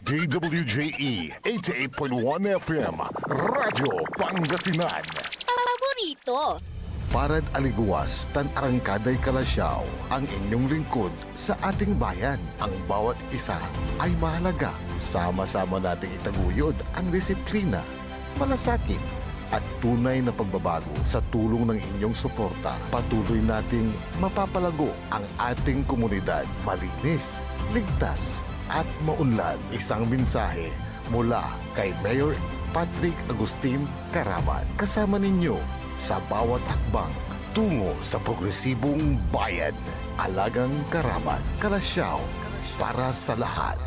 DWJE 88.1 FM Radyo Pangasinan. Paborito. Parad aliguas tan arangkaday kalasyaw ang inyong lingkod sa ating bayan. Ang bawat isa ay mahalaga. Sama-sama nating itaguyod ang disiplina, malasakit at tunay na pagbabago. Sa tulong ng inyong suporta, patuloy nating mapapalago ang ating komunidad. Malinis, ligtas at maunlad. Isang mensahe mula kay Mayor Patrick Agustin Caraman. Kasama ninyo sa bawat hakbang tungo sa progresibong bayan. Alagang Caraman, Kalasyaw, para sa lahat.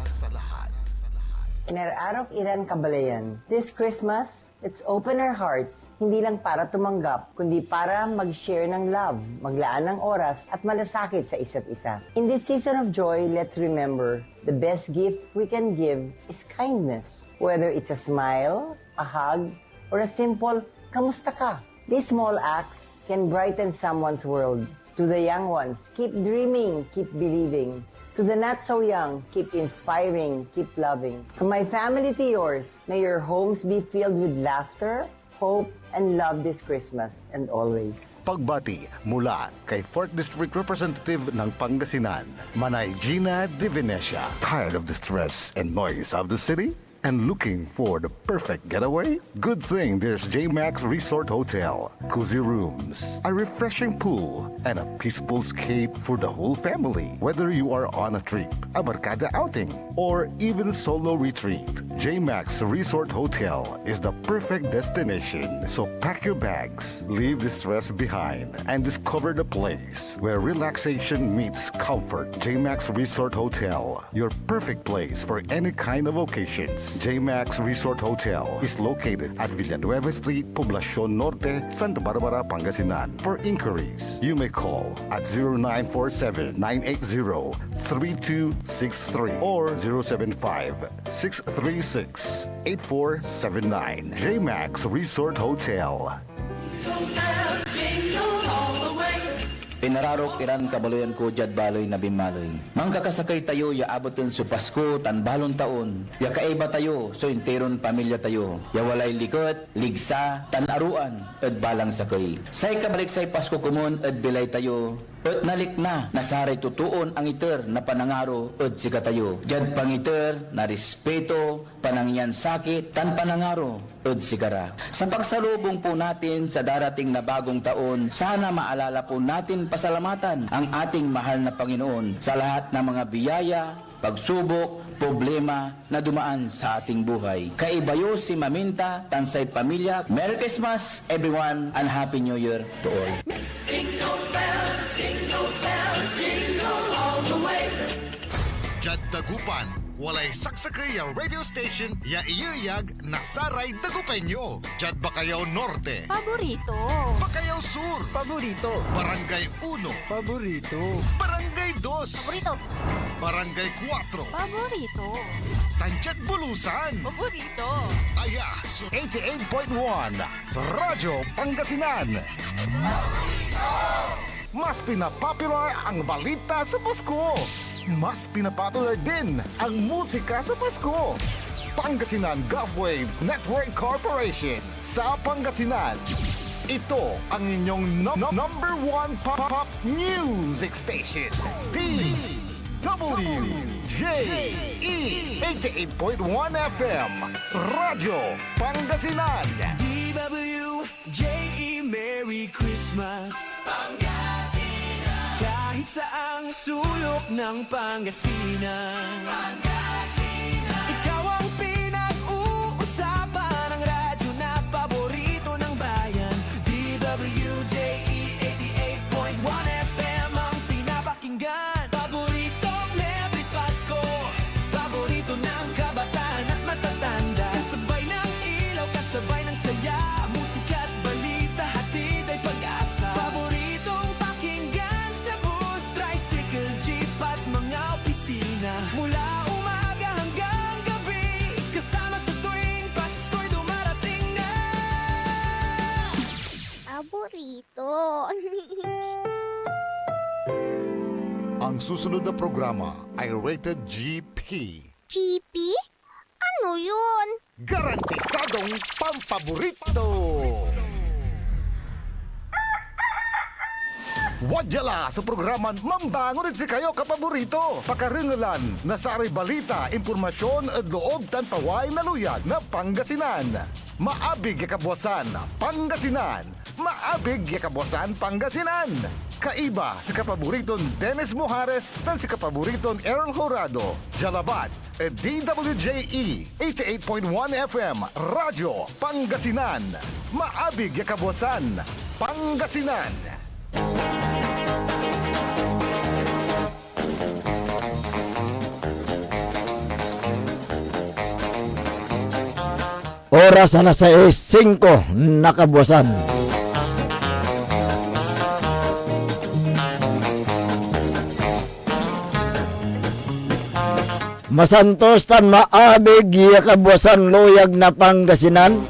Inararok Iran Kabalayan. This Christmas, let's open our hearts, hindi lang para tumanggap, kundi para mag-share ng love, maglaan ng oras, at malasakit sa isa't isa. In this season of joy, let's remember, the best gift we can give is kindness. Whether it's a smile, a hug, or a simple, kamusta ka? These small acts can brighten someone's world. To the young ones, keep dreaming, keep believing. To the not so young, keep inspiring, keep loving. From my family to yours, may your homes be filled with laughter, hope, and love this Christmas and always. Pagbati mula kay 4th District Representative ng Pangasinan, Manay Gina De Venecia. Tired of the stress and noise of the city? And looking for the perfect getaway? Good thing there's J-Max Resort Hotel. Cozy rooms, a refreshing pool, and a peaceful escape for the whole family. Whether you are on a trip, a barkada outing, or even solo retreat, J-Max Resort Hotel is the perfect destination. So pack your bags, leave the stress behind, and discover the place where relaxation meets comfort. J-Max Resort Hotel, your perfect place for any kind of occasions. J-Max Resort Hotel is located at Villanueva Street, Poblacion Norte, Santa Barbara, Pangasinan. For inquiries, you may call at 0947-980-3263 or 075-636-8479. J-Max Resort Hotel. Pinararok Iran Kabaloyan ko jad baloy na bimaloy. Mangkakasakay tayo ya abotin su Pasko tan balon taon. Ya kaiba tayo so interon pamilya tayo. Ya walay likot, ligsa, tan aruan ed balang sakay. Say kabalik say Pasko kumon ed bilay tayo. At nalik na, nasaray tutuon ang iter na panangaro at sika tayo. Jad pangiter na respeto, panangyan sakit, tan panangaro at sikara. Sa pagsalubong po natin sa darating na bagong taon, sana maalala po natin pasalamatan ang ating mahal na Panginoon sa lahat ng mga biyaya, pagsubok, problema na dumaan sa ating buhay. Kaibayo si Maminta, tansay pamilya. Merry Christmas everyone and Happy New Year to all. Jad Dagupan, walay saksakay ang radio station ya iyayag na Saray Dagupeño. Jad Bacayao Norte, Paborito. Bacayao Sur, Paborito. Barangay 1, Paborito. Barangay 2, Paborito. Barangay 4, Paborito. Tanchat Bulusan, Paborito. Aya, Sur 88.1 Radyo Pangasinan. Mas pinapopular ang balita sa Pasko. Mas pinapopular din ang musika sa Pasko. Pangasinan Golfwaves Network Corporation sa Pangasinan. Ito ang inyong number one pop music station. DWJE 88.1 FM Radyo Pangasinan. DWJE Merry Christmas Pangasinan. Kahit saang sulok ng Pangasinan, ikaw ang pinag-uusapan ng radyo na paborito ng bayan. DWJE 88.1 FM ang pinapakinggan. Paboritong Happy Pasko, paborito ng kabataan at matatanda. Kasabay ng ilaw, kasabay ng saya, musika at balita, hatid ay pag-asa. Paboritong pakinggan sa bus, tricycle, jeep at mga opisina. Mula umaga hanggang gabi, kasama sa tuwing Pasko'y dumarating na. Paborito. Ang susunod na programa ay rated GP. GP? yun. Garantisadong pampaborito! Wadyala sa programan Mambangon si kayo kapaborito. Pakaringalan na sa balita, impormasyon at loob tanpaway na luyag na Pangasinan. Maabig yakabwasan Pangasinan. Maabig yakabwasan Pangasinan. Kaiba si kapaboriton Dennis Mojares tan si kapaboriton Errol Horado. Jalabat, DWJE 88.1 FM Radyo Pangasinan. Maabig yakabwasan Pangasinan. Oras na sa 5 nakabuwasan. Masantos tan maabig yakabuwasan luyag na Pangasinan.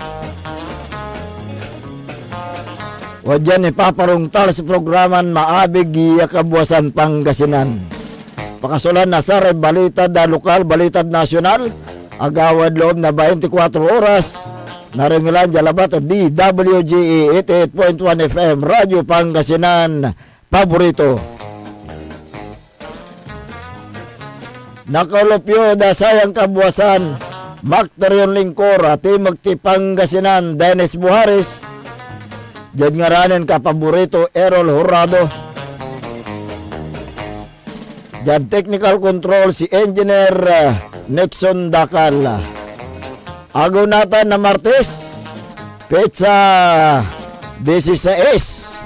Wadyan ipaparungtal sa programan maabig yakabuwasan Pangasinan. Pakasulan na sa balita da lokal, balita nasyonal. Agawad loob na 24 oras. Naringilan Jalabat DWGE 88.1 FM Radyo Pangasinan paborito. Nakalupyo da sayang kabuwasan Macterion Lingkora Timog ti Pangasinan Dennis Mojares. Diyan ngaranin ka paborito Errol Horado. Diyan technical control si Engineer Nixon Dakal. Agaw natin na Martes, Petsa 16.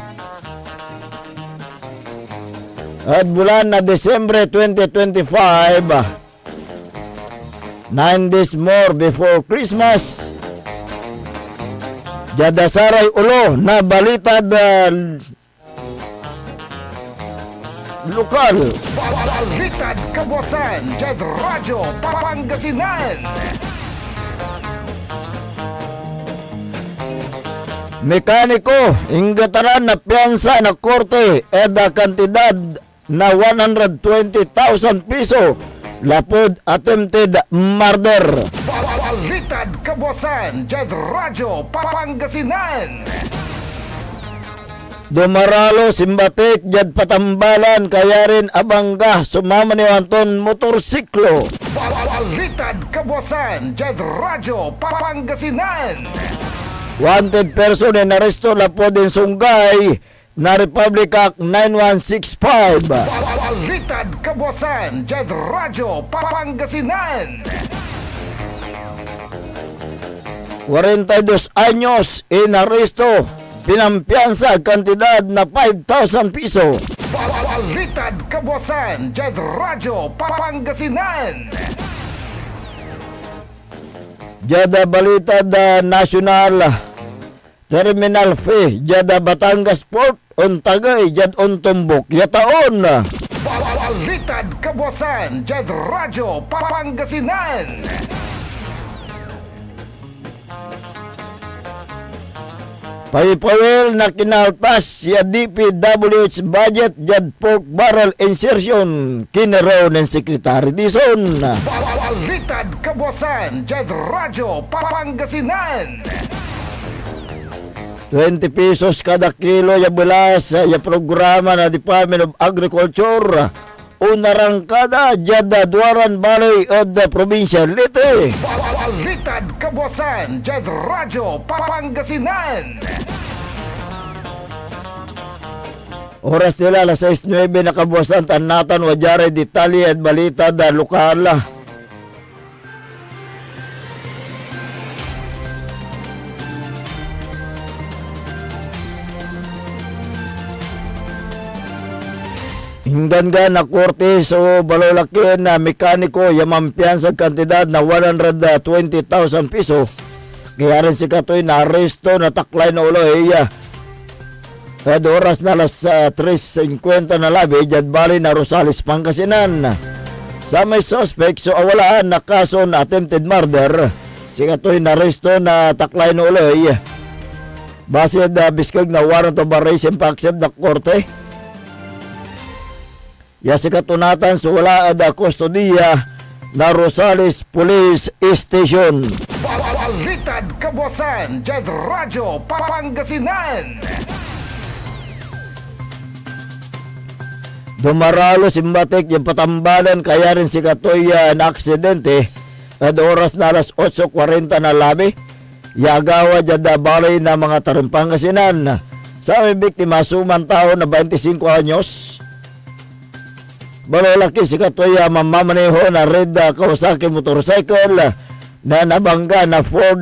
At bulan na Desembre 2025, 9 days more before Christmas. Jadasaray ulo na balita lokal. Balitad kabuwasan Jad Radyo Pangasinan. Mekaniko, ingataran na piyansa na korte eda kantidad na 120,000 piso lapod attempted murder. Balitad kabuwasan Jad Radyo Pangasinan. Dumaralo simbatik jad patambalan kaya rin abangga sumama ni Anton motorsiklo. Balitad kabuwasan Jad Radyo Pangasinan. Wanted person na naresto lapo din sunggay na Republic Act 9165. Balitad kabuwasan Jad Radyo Pangasinan. 42 anyos inaresto, pinampiyansa kantidad na 5,000 piso. Balitad kabuwasan Jad Radyo Pangasinan. Jada balita da national terminal fee jada Batangas Port on Tagay jad on Tumbok yataon. Balitad kabuwasan Jad Radyo Pangasinan. Paypawel na kinaltas siya DPWH budget jad pork barrel insertion kinaraw ng Secretary Dizon. Balitad kabuwasan Jad Radyo Pangasinan. 20 pesos kada kilo ya bulas ya programa na Department of Agriculture. Unarang kada jada Duaran Valley of the Provincia Leyte. Balitad kabuwasan Jad Radyo Pangasinan. Oras nila alas 6:09 na kabuwasan tanatan wadyare detalye at balita da lokal. Hinggan na korte so balolakin na mekaniko yamampiyan sa kantidad na 120,000 piso. Kaya rin si Katoy na aresto na taklay na ulo iya. Kada oras na alas 3:50 na labi, jad bali na Rosales, Pangasinan. Sa may suspect so awalaan na kaso na attempted murder. Si Katoy na aresto na taklay na ulo iya. Base na biskag na warrant of arrest pa accept na korte. Ya si katunatan so wala ada kustodiya na Rosales Police Station. Balitad Kabuasan, Jed Radyo, Pangasinan. Dumaralo simbatik yung patambalan kaya rin si Katoy na aksidente at oras na alas 8:40 na labi. Yagawa jada balay na mga Tarong Pangasinan. Sa may biktima suman tao na 25 anyos. Balalaki si Katoy mamamaneho na red Kawasaki motorcycle na nabangga na Ford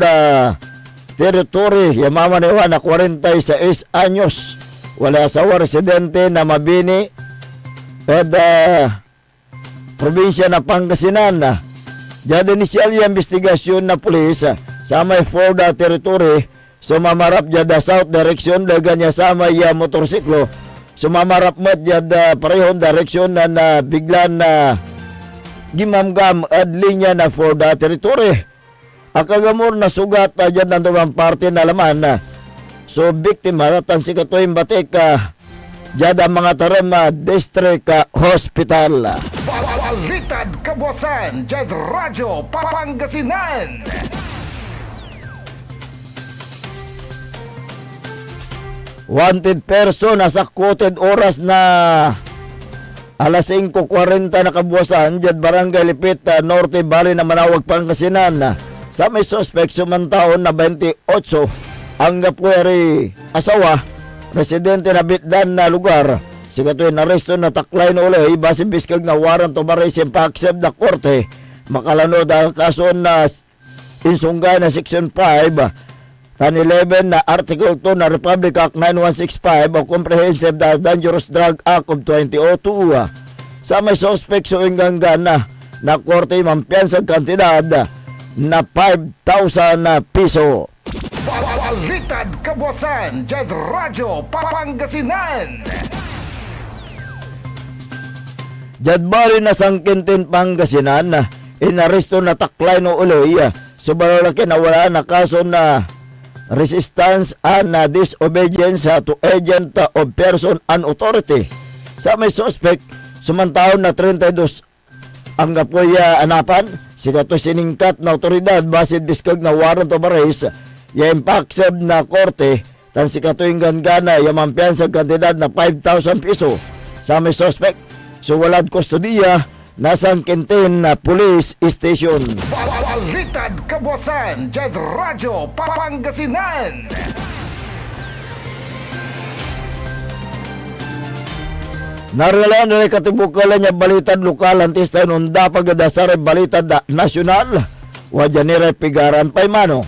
territory. Yamamaneho na 46 anyos. Wala asawa residente na Mabini at probinsya na Pangasinan. Diyan inisyal yung investigasyon na pulis sa may Ford territory. Sumamarap dyan south direction dagan niya sa may motorsiklo. Sumamarap mo dyan parehong direction na biglan na gimamgam at linya na Ford territory. Akagamor na sugat dyan nandun parte na laman. So biktima natan si Katoy Batik dyan ang mga Tarema District Hospital. Balitad Kabuasan, Jed Radyo, Pangasinan. Wanted person nasa quoted oras na alas 5:40 na Kabuasan dyan Barangay Lipit, Norte Bali na Manawag, Pangasinan. Sa may suspect sumantaon na 28 ang gapweri asawa residente na bitdan na lugar. Si Katoy na resto na taklay na uloy base biskag na warrant of arrest pa-accept na korte. Makalanod ang kaso na insunggay na Section 5 tan 11 na Article 2 na Republic Act 9165 o Comprehensive Dangerous Drug Act of 2002. Sa may suspect so inganggan na korte mampiyansang kantidad na 5,000 piso. Balitad Kabuasan, Jed Radyo, Pangasinan. Jadbali na sangkintin Pangasinan, inaresto na taklay no uloy. Subalalaki na wala na kaso na resistance and disobedience to agent of person and authority. Sa may suspect, sumantaon na 32 ang gapoy anapan. Si Katoy siningkat na otoridad basid biskag na warrant of arrest. Yung pakseb na korte, tan si Katoy gangana yamampiyan sa kantidad na 5,000 piso. Sa may suspect, so walad kustodiya nasa Quintin Police Station. Balitad Kabuasan, Jed Radyo, Pangasinan. Narilan na katibukalan niya balitad lokal antis tayo nung dapat gadasar balitad nasyonal. Wadya nire pigaran pa'y mano.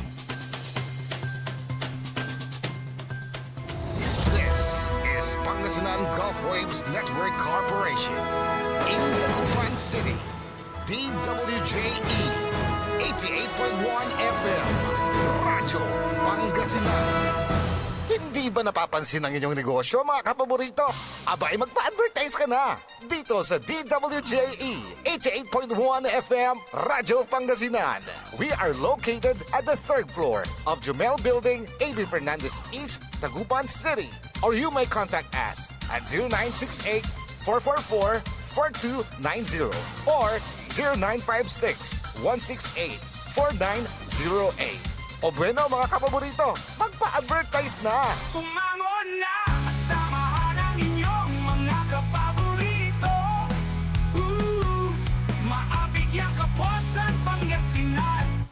This is Pangasinan Gulf Waves Network Corporation. In Dagupan City, DWJE 88.1 FM, Radyo Pangasinan. Hindi ba napapansin ang inyong negosyo, mga kapaborito? Abay, magpa-advertise ka na dito sa DWJE 88.1 FM, Radyo Pangasinan. We are located at the 3rd floor of Jumel Building, A.B. Fernandez East, Dagupan City. Or you may contact us at 0968-444-4290 or 0956-168-4908. O bueno, mga kapaborito, magpa-advertise na! Umangon na at samahan ang inyong mga kapaborito. Maabigyan Kapuasan, Pangasinan.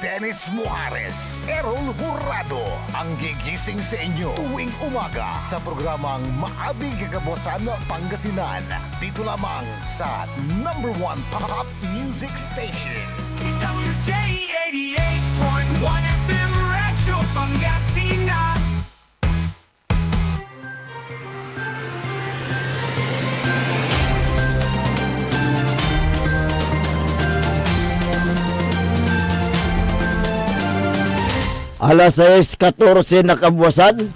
Dennis Muares, Errol Hurado, ang gigising sa inyo tuwing umaga sa programang Maabig Kabuasan Pangasinan. Dito lamang sa #1 Pop Music Station. DWJ 88.1 FM, Radyo Pangasinan. Alas 6:14 na Kabuasan.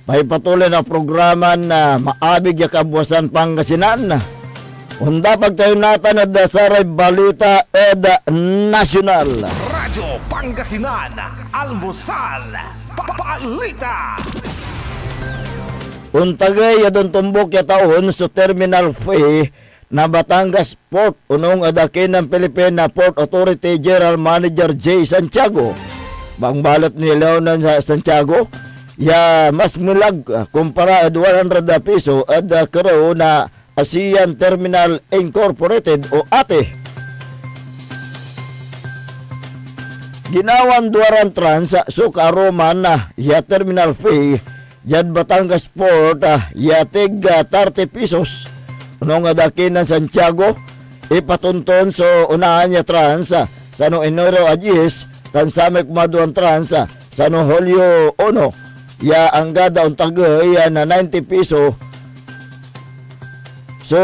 May patuloy na programa na Maabig ya Kabuasan Pangasinan. Unda pagtayo natin at dasaray balita ed nasyonal. Radyo Pangasinan, Almusal, Balita. Untagay adon tumbok ya taon sa terminal fee na Batangas Port unong adakin ng Philippine Port Authority General Manager J. Santiago. Bangbalot ni Leonan sa Santiago, ya mas mulag kumpara 200 piso at karo na ASEAN Terminal Incorporated o ATE. Ginawan duaran trans so karoman na ya terminal fee yan Batangas Port ya tig 30 pesos. Unong adakin ng Santiago ipatunton so unahan ya trans sa no Enero Agis tan samek maduan trans sa no Hulyo 1 ya anggada untagay ya na 90 piso. So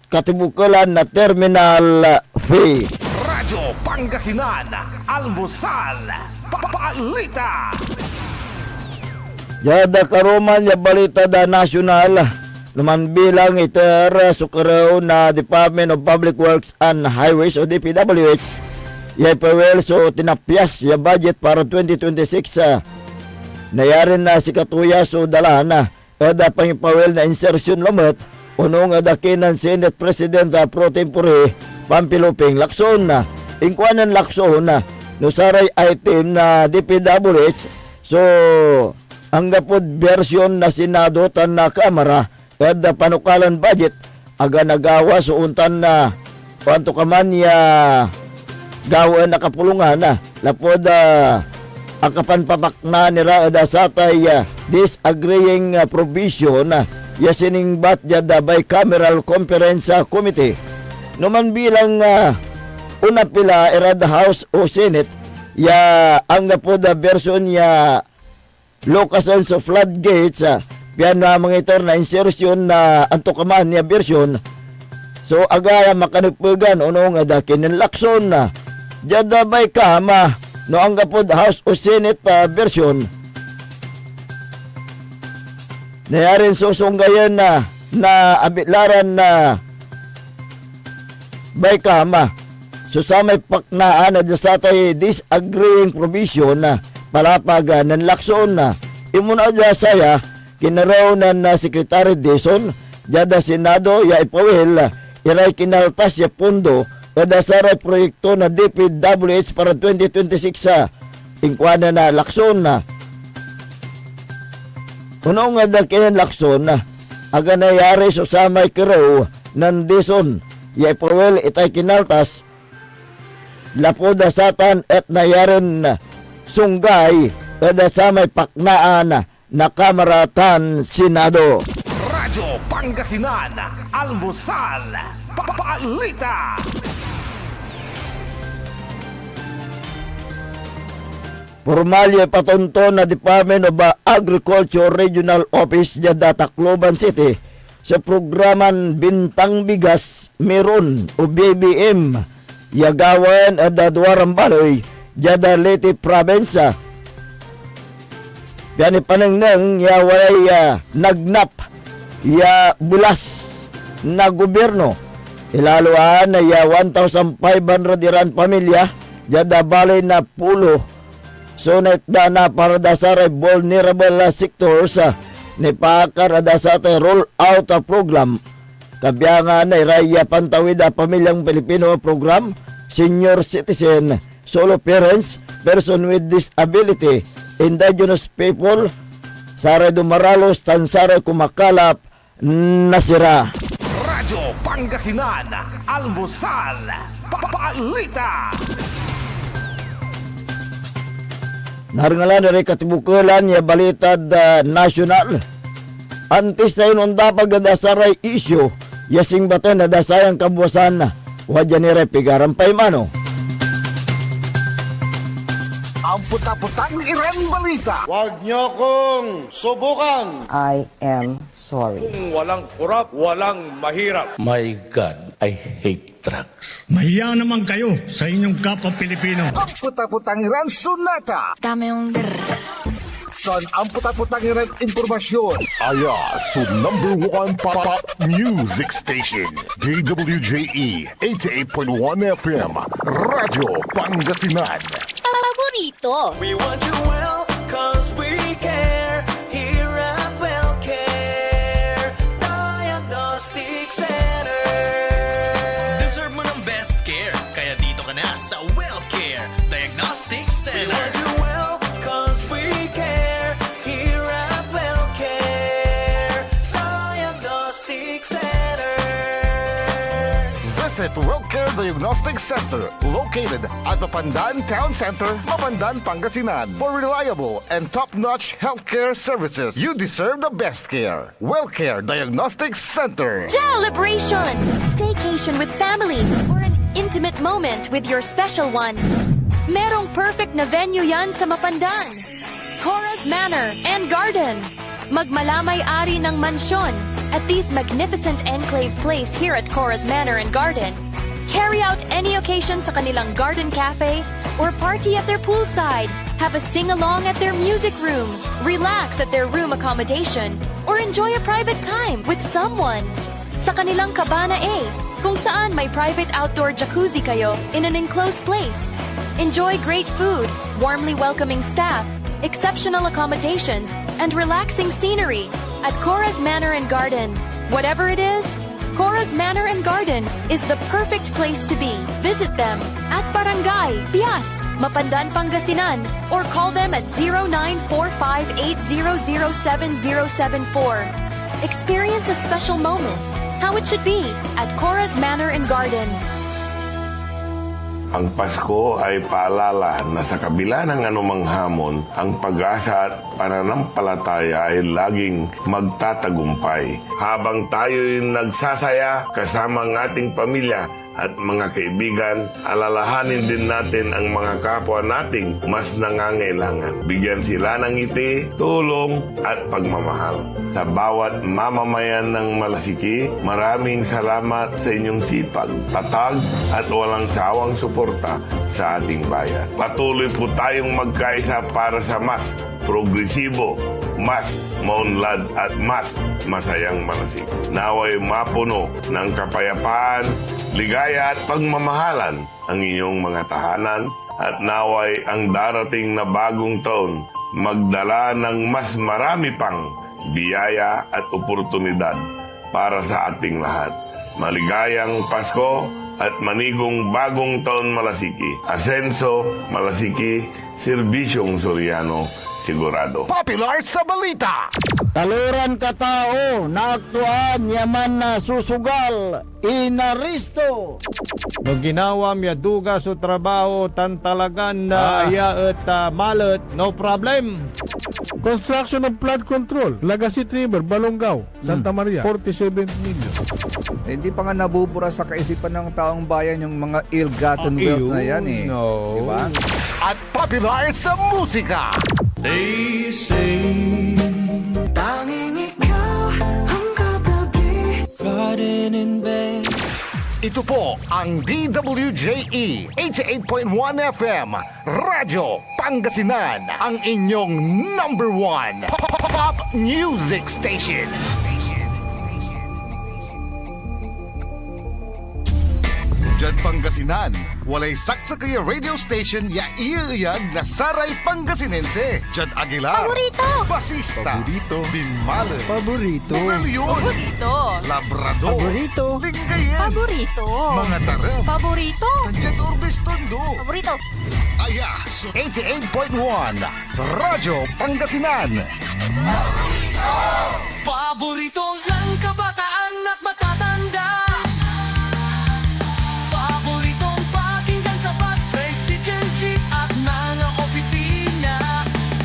katibukalan na terminal fee. Radyo Pangasinan, Almusal, Papalita. Yada karuman ya balita da nasyonal naman bilang iter sukaraw na Department of Public Works and Highways o DPWH ya ipawel so tinapyas ya budget para 2026 nayarin na si Katuya so dalahan na kada pangipawel na insertion lamot unong adakinan Senate President Pro Tempore Pampiluping Lacson na ingkwanan Lacson na nusaray item na DPWH so ang gapod version na Senado tan na Kamara kada panukalan budget aga nagawa so untan na kwanto kaman ya gawa na kapulungan na lapod akapan papakna nila ada satay disagreeing provision ya sining bat jada bicameral conference committee naman bilang una pila erada House o Senate ya ang gapod version ya locations of floodgates piyan na mga itor na insertion na antokaman niya version so agaya makanupugan unong adakin ng Lacson na jada bay kama no ang gapod House o Senate version nayarin susunggayan na abilaran na bay kama so sa may paknaan na satay disagreeing provision na palapagan ng Lacson na imuna dya saya kinaraw na Secretary Dizon jada Senado ya ipawil iray kinaltas ya pundo kada saray proyekto na DPWH para 2026 ingkwana na Lacson na unong nga dakinan Lacson na aga nayari so sa may kiraw ng Dizon ya ipawil itay kinaltas lapoda satan at nayarin sunggay kada sa may paknaan na Kamara tan Senado. Radyo Pangasinan, Almusal, Papalita. Formalya patunto na Department of Agriculture Regional Office jada Tacloban City sa programan Bintang Bigas Meron o BBM Yagawan at Daduarang Baloy jada Leyte Province yan ipanangnang ya walay nagnap ya bulas na gobyerno ilaluan na ya 1,500 iran pamilya jada balay na pulo so na para dasaray vulnerable sectors ni pakar dasatay roll out program kabiyangan na iraya pantawid pamilyang Pilipino program senior citizen solo parents person with disability indigenous people saray dumaralos tan saray kumakalap nasira. Radyo Pangasinan, Almusal, Papalita. Naringalan na rin katibukulan ya balitad nasyonal. Antes na yun dapat dasaray isyo yasing baten na dasayang kabuwasan wadya ni Repigaran Paimano. Ang puta-putang Iren Balita. Huwag niyo kong subukan. I am sorry. Walang kurap, walang mahirap. My God, I hate drugs. Mahiya naman kayo sa inyong kapwa Pilipino. Ang puta-putang Iren Sunata. Dame yung Son ang puta-putang Iren Impormasyon. Aya, so #1 pop music station. DWJE 88.1 FM. Radyo Pangasinan. paborito. We want you well, cause we care. Here at WellCare Diagnostic Center. WellCare Diagnostic Center. We want you well, cause we care. Here at WellCare Diagnostic Center. Visit WellCare Diagnostic Center, located at Mapandan Town Center, Mapandan, Pangasinan. For reliable and top-notch healthcare services, you deserve the best care. WellCare Diagnostic Center. Celebration! Staycation with family or an intimate moment with your special one. Merong perfect na venue yan sa Mapandan. Cora's Manor and Garden. Magmalamay-ari ng mansyon at this magnificent enclave place here at Cora's Manor and Garden. Carry out any occasion sa kanilang garden cafe or party at their poolside. Have a sing-along at their music room. Relax at their room accommodation or enjoy a private time with someone. Sa kanilang Cabana A, kung saan may private outdoor jacuzzi kayo in an enclosed place. Enjoy great food, warmly welcoming staff, exceptional accommodations, and relaxing scenery at Cora's Manor and Garden. Whatever it is, Cora's Manor and Garden is the perfect place to be. Visit them at Barangay Pias, Mapandan, Pangasinan, or call them at 0945-800-7074. Experience a special moment, how it should be at Cora's Manor and Garden. Ang Pasko ay paalala na sa kabila ng anumang hamon, ang pag-asa at pananampalataya ay laging magtatagumpay. Habang tayo'y nagsasaya kasama ang ating pamilya at mga kaibigan, alalahanin din natin ang mga kapwa nating mas nangangailangan. Bigyan sila ng ngiti, tulong at pagmamahal. Sa bawat mamamayan ng Malasiki, maraming salamat sa inyong sipag, tatag at walang sawang suporta sa ating bayan. Patuloy po tayong magkaisa para sa mas progresibo, mas maunlad at mas masayang Malasiki. Naway mapuno ng kapayapaan, ligaya at pagmamahalan ang inyong mga tahanan at naway ang darating na bagong taon magdala ng mas marami pang biyaya at oportunidad para sa ating lahat. Maligayang Pasko at manigong bagong taon Malasiki. Asenso, Malasiki, Serbisyong Soriano, sigurado. Popular sa balita. Taluran ka tao, naaktuan, yaman na susugal, inaristo. No ginawa miya duga sa trabaho tan talagan na iya at malet, no problem. Construction of flood control, Lagasit River, Balongaw, Santa Maria, 47 million. Hindi pa nga nabubura sa kaisipan ng taong bayan yung mga ill-gotten wealth na yan eh. No. Diba? At popular sa musika. They say tanging ikaw ang katabi. Garden in bed. Ito po ang DWJE 88.1 FM Radyo Pangasinan, ang inyong number one pop music station. Jad Pangasinan, walay saksa kaya radio station ya iiyag na saray Pangasinense. Jad Aguilar, Paborito! Basista, Paborito. Binmale, Paborito. Bugalyon, Paborito! Labrador, Paborito. Lingayen, Paborito! mga taram, Paborito! Tanjad Orbes Tondo. Paborito! Aya, so 88.1 Radyo Pangasinan. Paborito ng kabataan at matatanda. Paboritong pakinggan sa bus, tricycle, jeep at mga opisina.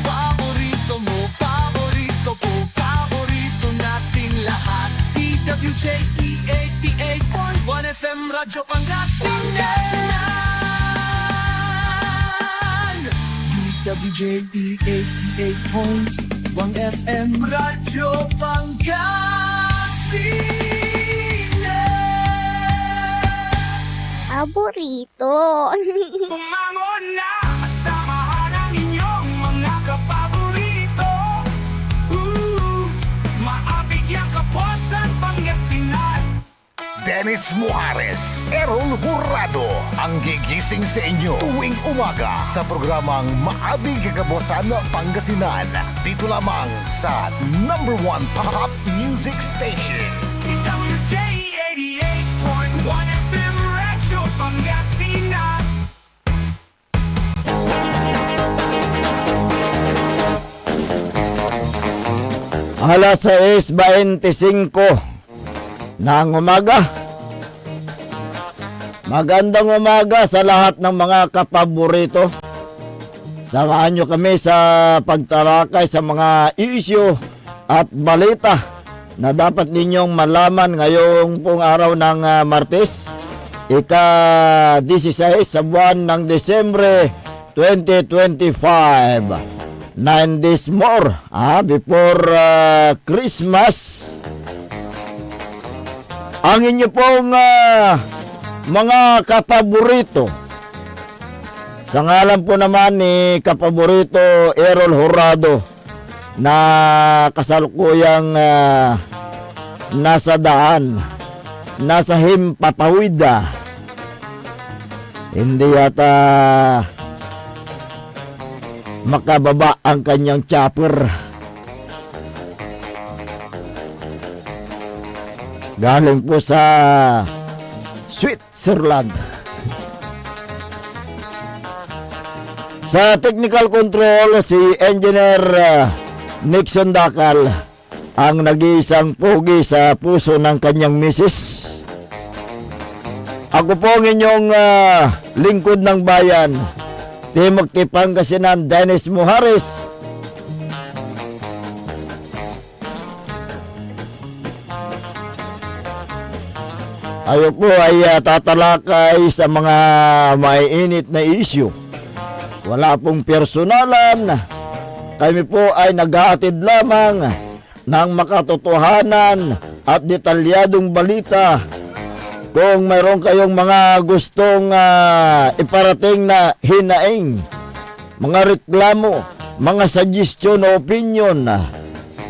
Paborito mo, paborito ko, paborito natin lahat. DWJE 88.1 FM Radyo Pangasinan. DWJE 88.1 FM Radyo Pangasinan. Paborito! Bumangon na at samahan ang inyong mga kapaborito. Maabigyan kapusan Pangasinan. Dennis Muhares, Errol Hurado, ang gigising sa inyo tuwing umaga sa programang Maabig Kagabosan Pangasinan. Dito lamang sa number one pop music station. DWJE 88.1 FM Radyo Pangasinan. Alas 6:25 ng umaga. Magandang umaga sa lahat ng mga kapaborito. Samahan nyo kami sa pagtalakay sa mga issue at balita na dapat ninyong malaman ngayong pong araw ng Martes, ika-16 sa buwan ng Desyembre 2025. 9 days more before Christmas. Ang inyo pong mga kapaborito, sa ngalan po naman ni kapaborito Errol Horado na kasalukuyang nasa daan, nasa Himpapawida, hindi yata makababa ang kanyang chopper. Galing po sa Switzerland. Sa technical control, si Engineer Nixon Dakal, ang nag-iisang pogi sa puso ng kanyang misis. Ako po ang inyong lingkod ng bayan, Timog Pangasinan, Dennis Muhares. Ayo po ay tatalakay sa mga maiinit na issue. Wala pong personalan. Kami po ay nag-aatid lamang ng makatotohanan at detalyadong balita. Kung mayroon kayong mga gustong iparating na hinaing, mga reklamo, mga suggestion o opinion,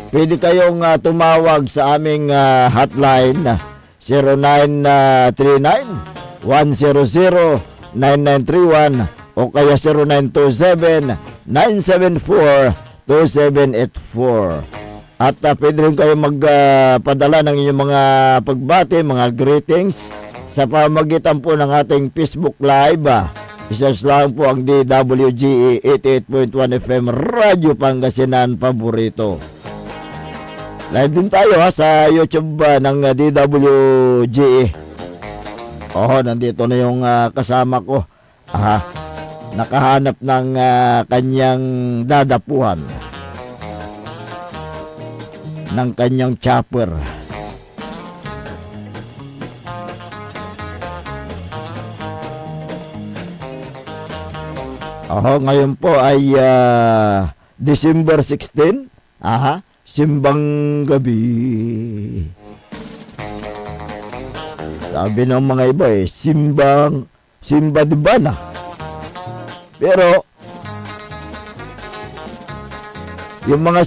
pwede kayong tumawag sa aming hotline 0939-100-9931 o kaya 0927-974-2784. At pwede rin kayo magpadala ng inyong mga pagbati, mga greetings sa pamagitan po ng ating Facebook Live. Isa lang po ang DWGE 88.1 FM Radyo Pangasinan Paborito. Live din tayo sa YouTube ng DWGE. Nandito na yung kasama ko. Nakahanap ng kanyang dadapuhan, ng kanyang chopper. Ngayon po ay December 16. Simbang gabi. Sabi ng mga iba Simba di Bana. Pero yung mga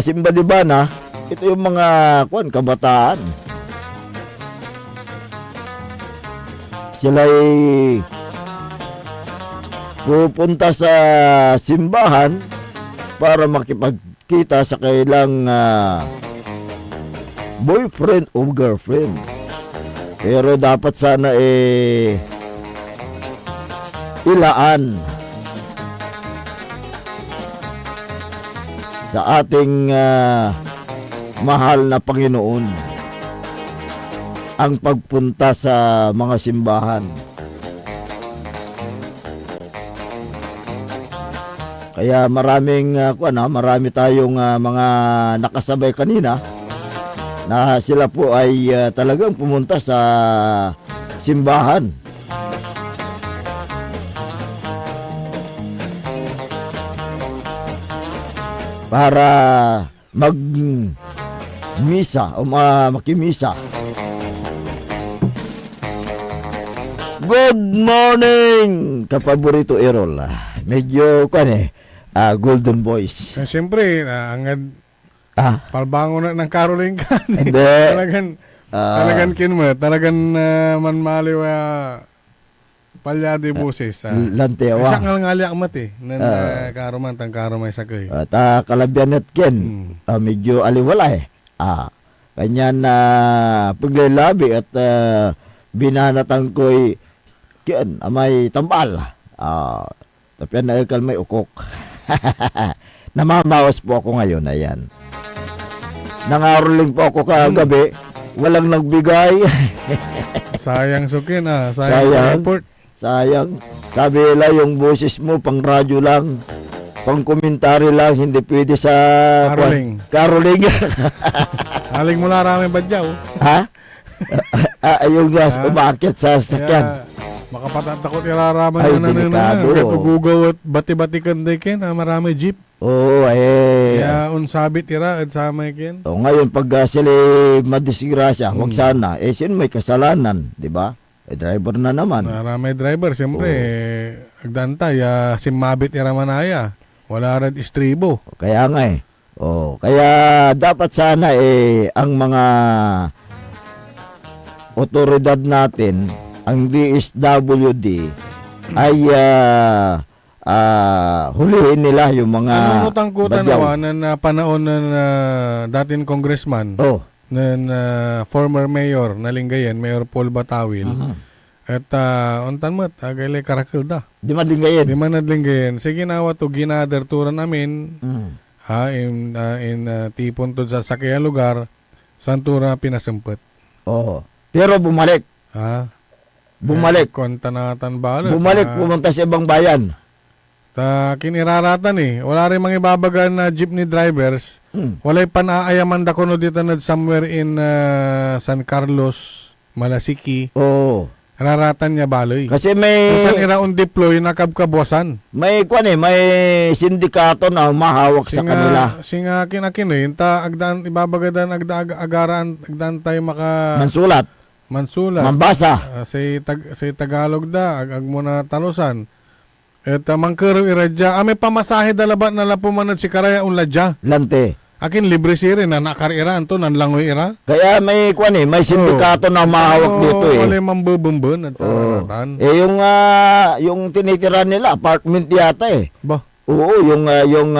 Simba di Bana, ito yung mga kabataan. Sila'y pupunta sa simbahan para makipagkita sa kailang boyfriend o girlfriend. Pero dapat sana ilaan sa ating mahal na Panginoon ang pagpunta sa mga simbahan. Kaya marami tayong mga nakasabay kanina na sila po ay talagang pumunta sa simbahan. Para mag-misa o makimisa. Good morning, kapaborito Errol. Medyo golden voice. Siyempre, palbango na ng Caroline Can. Hindi. Talagan manmaliw palyado buses. Lantewa. Isa ngalngali akmat karuman tang karumay sakay. At kalabyan at ken. Medyo aliwala Kanyan na paglalabi at binanatang ko'y ken amay tambal. Tapyan na may ukok. Namamawas po ako ngayon. Ayan. nangaroling po ako kagabi. Walang nagbigay. Sayang sukin sayang sa Sayang. airport. Sayang. Sabi nila yung boses mo pang radyo lang. Pang komentary lang, hindi pwede sa Caroling. Caroling. Aling mula rami badyaw. Ha? Yung umakit sa sasakyan. Makapatatakot iraraman Ay, na delikado. Gugaw at bati-bati kanday ken marami jeep. Oo, Kaya unsabit ira at samay ken. ngayon pag sila madisgrasya, wag sana. Sino may kasalanan, di ba? Driver na naman. Marami driver siyempre agdantay simabit ira manaya. Wala red istribo. Kaya nga kaya dapat sana ang mga otoridad natin, ang DSWD ay hulihin nila yung mga Ano tangkutan badyaw. na panahon na dating congressman na former mayor na Lingayen, Mayor Paul Batawil. At untan mo't agay karakil da. Di madingayin. Di man nadlinggayen. Sige nawa to ginather turan namin. In tipon to sa sakya lugar santura pinasempet. Pero bumalik. Bumalik. Kontanatan balo. Bumalik, pumunta sa ibang bayan. Kiniraratan wala rin mga ibabagan na jeepney drivers. Walay panaayaman da kuno dito na somewhere in San Carlos, Malasiki. Raratan niya baloy. Kasi may Saan iraon deploy nakabkabuasan. may sindikato na mahawak sa kanila. Singa kinakin agdan ibabagadan agaraan agdan tayo Mansulat, mambasa. Say Tagalog da ag muna talusan. Et mangkero iradya may pamasahe dalabat na lapumanad si karaya unladya. Lante. Akin libre sirin na nakarira to nanlangoy ira. Kaya may may sindikato na mahawak dito Wala mambubumban at sa raratan. Yung tinitira nila apartment yata Ba? Oo, yung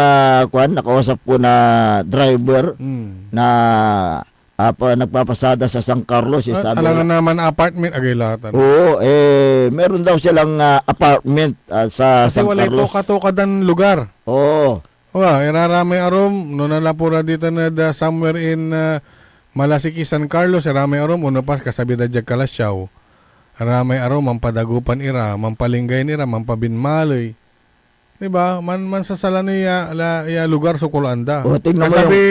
nakausap ko na driver na nagpapasada sa San Carlos, sabi Alangan naman apartment agilatan. Oo, meron daw silang apartment sa Kasi San wala ito Carlos. katukadan lugar. Oo. Irarami arom, no nalapura dito na da somewhere in Malasiki, San Carlos, irarami arom, uno pas kasabi da jag kalasyaw. Irarami arom, mampadagupan ira, mampalinggay ira, mampabinmaloy. Diba? Man sasalan niya lugar sa kulanda. Tingnan mo Kasabi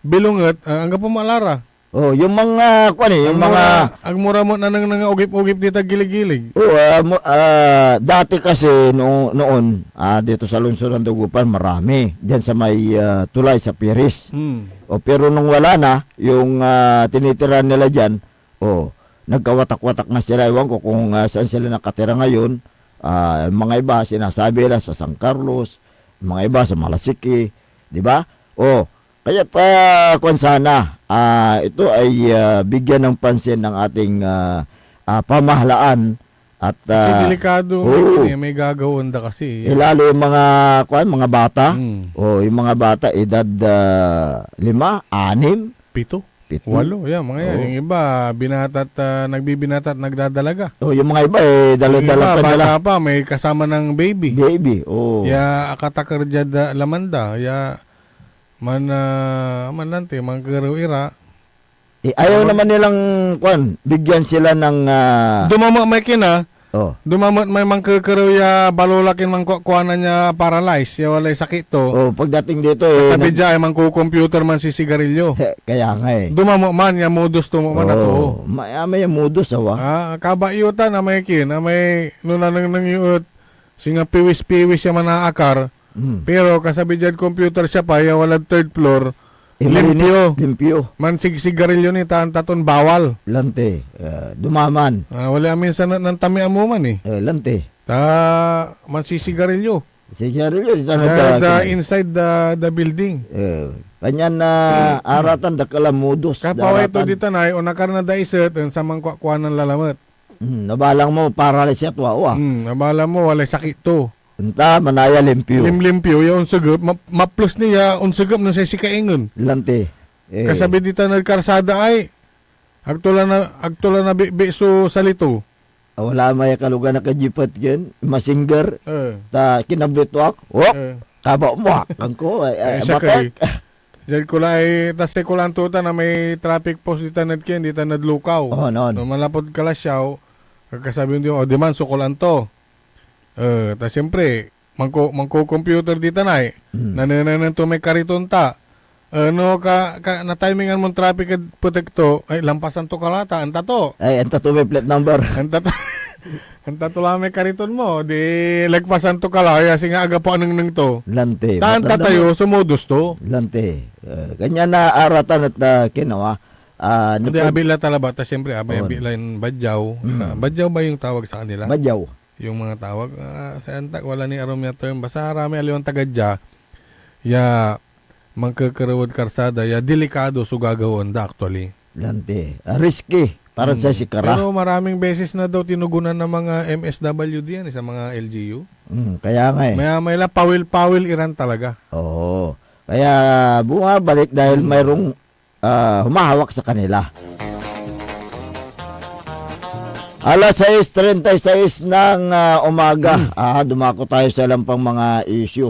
bilunget, hanggang pumalara. Yung mga yung mga Agmura mo na nang ugip-ugip dito gilig-gilig. dati kasi noon dito sa lungsod ng Dagupan marami diyan sa may tulay sa Piris. Pero nung wala na yung tinitira nila diyan, nagkawatak-watak na sila. Ewan ko kung saan sila nakatira ngayon. Mga iba sinasabi nila sa San Carlos, mga iba sa Malasiki, di ba? Kaya kung sana ito ay bigyan ng pansin ng ating pamahalaan at Kasi delikado may gagawin da kasi. lalo yung mga bata. Yung mga bata edad 5, 6, 7, 8, mga yan. Yung iba binatat nagbibinatat nagdadalaga. yung mga iba dala-dala Yung pa iba nila. bata pa may kasama ng baby. Ya akatakar jada lamanda ya man kero ira. Ayaw naman nilang bigyan sila ng Dumama may kina. Dumamot may mangkekero ya balulakin mangkukuanan niya paralyze ya walay sakit to. Pagdating dito Sabi dyan mangko-computer man si sigarilyo. kaya nga Dumamo man ya modus tumo man ato. May modus Kabayutan na may na may nunanang nangyut singa piwis-piwis ya manaakar. Pero kasabi dyan computer siya pa ya wala third floor. Limpyo. Man sigarilyo ni taton bawal. Lante. Dumaman. Wala minsan ng tamian mo man Lante. Man sigarilyo. Sigarilyo. Inside the building. Kanyan na aratan da kalamudos. Kapaway to dito na unakar na da iset sa mangkukuan ng lalamat. Nabalang mo paralysis at wawa. Nabala mo walay sakit to. Unta manaya limpyo. Limpyo ya unsagap ma-plus niya unsagap na sa sikaingon. Lante. Kasabi dito nagkarsada ay agtula na so salito. Wala may kalugan na kajipat yan. Masingger. Eh. Ta kinablit wak. Kaba mo. Angko. Siya kay Diyan kulay, tas kulantuta na may traffic post dito nadkin, dito nadlukaw. Oh, noon. No, malapod kalasyaw, kakasabi nyo, di man, sukulanto. Tas siyempre, mangko-computer dito na Nanananan to may kariton ta. Na-timingan mong traffic protekto, ay, lampasan to kalata, anta to. Ay, ito to may plate number. Anta to lang may kariton mo, di lagpasan to kalaya, singa aga po anong nang to. Lante. Tanta tayo, sumudos to. Lante. Kanya na aratan at kinawa. Hindi, abila talaba. Tapos siyempre, abila yung badyaw. Badyaw ba yung tawag sa kanila? Badyaw. Yung mga tawag. Sa antak, wala ni arom yung term. Basta rami aliwang tagadya. Ya, mangkakarawad karsada. Ya, delikado so gagawin da actually. Lante. Risky. Para sa sikara. Pero maraming beses na daw tinugunan ng mga MSWD yan, sa mga LGU. Kaya nga May pawil-pawil iran talaga. Oo. Kaya bumabalik dahil mayroong humahawak sa kanila. Alas 6:36 ng umaga. Dumako tayo sa lampang mga issue.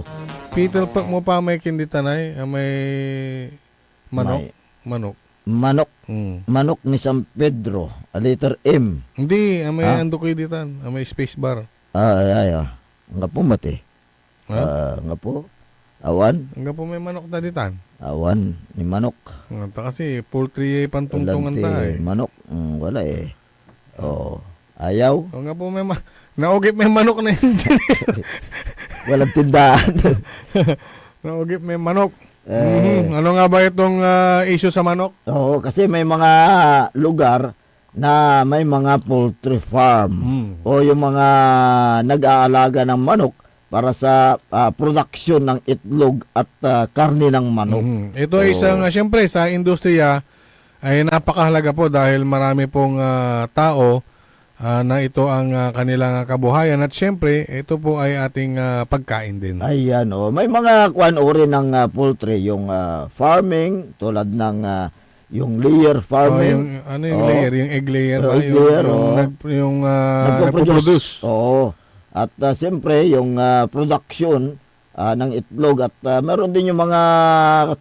Peter, pag mo pa may kinditanay, may manok. Manok. Manok ni San Pedro. Letter M. Hindi, may ando ko ditan. May space bar. Nga po mati. Nga po. Awan. Nga po may manok na ditan. Awan ni manok. Nga kasi poultry pantungtungan ta Manok. Wala ayaw. Nga po may naugip may manok na yun. Walang tindahan. Naugip may manok. Ano nga ba itong issue sa manok? Oo, kasi may mga lugar na may mga poultry farm o yung mga nag-aalaga ng manok para sa production ng itlog at karne ng manok. Ito ay isang, siyempre sa industriya ay napakahalaga po dahil marami pong tao na ito ang kanilang kabuhayan at siyempre ito po ay ating pagkain din. Ayan may mga uri ng poultry, yung farming tulad ng yung layer farming. Yung layer, yung egg layer, yung nagpo-produce. At siyempre yung production ng itlog at meron din yung mga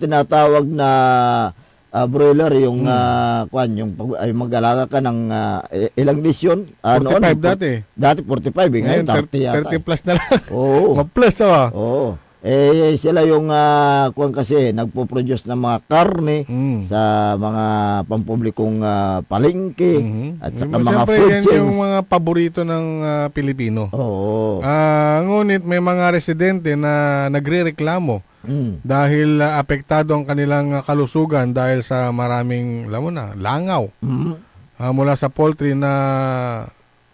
tinatawag na broiler, yung yung mag-alaga ka ng ilang days yun? 45 dati. Dati 45 ngayon 30 yata. 30 plus na lang. Oo. Ma-plus sila yung kasi nagpo-produce ng mga karne sa mga pampublikong palengke at saka mga food chains. Siyempre, yan yung mga paborito ng Pilipino. Ngunit may mga residente na nagre-reklamo dahil apektado ang kanilang kalusugan dahil sa maraming langaw mula sa poultry na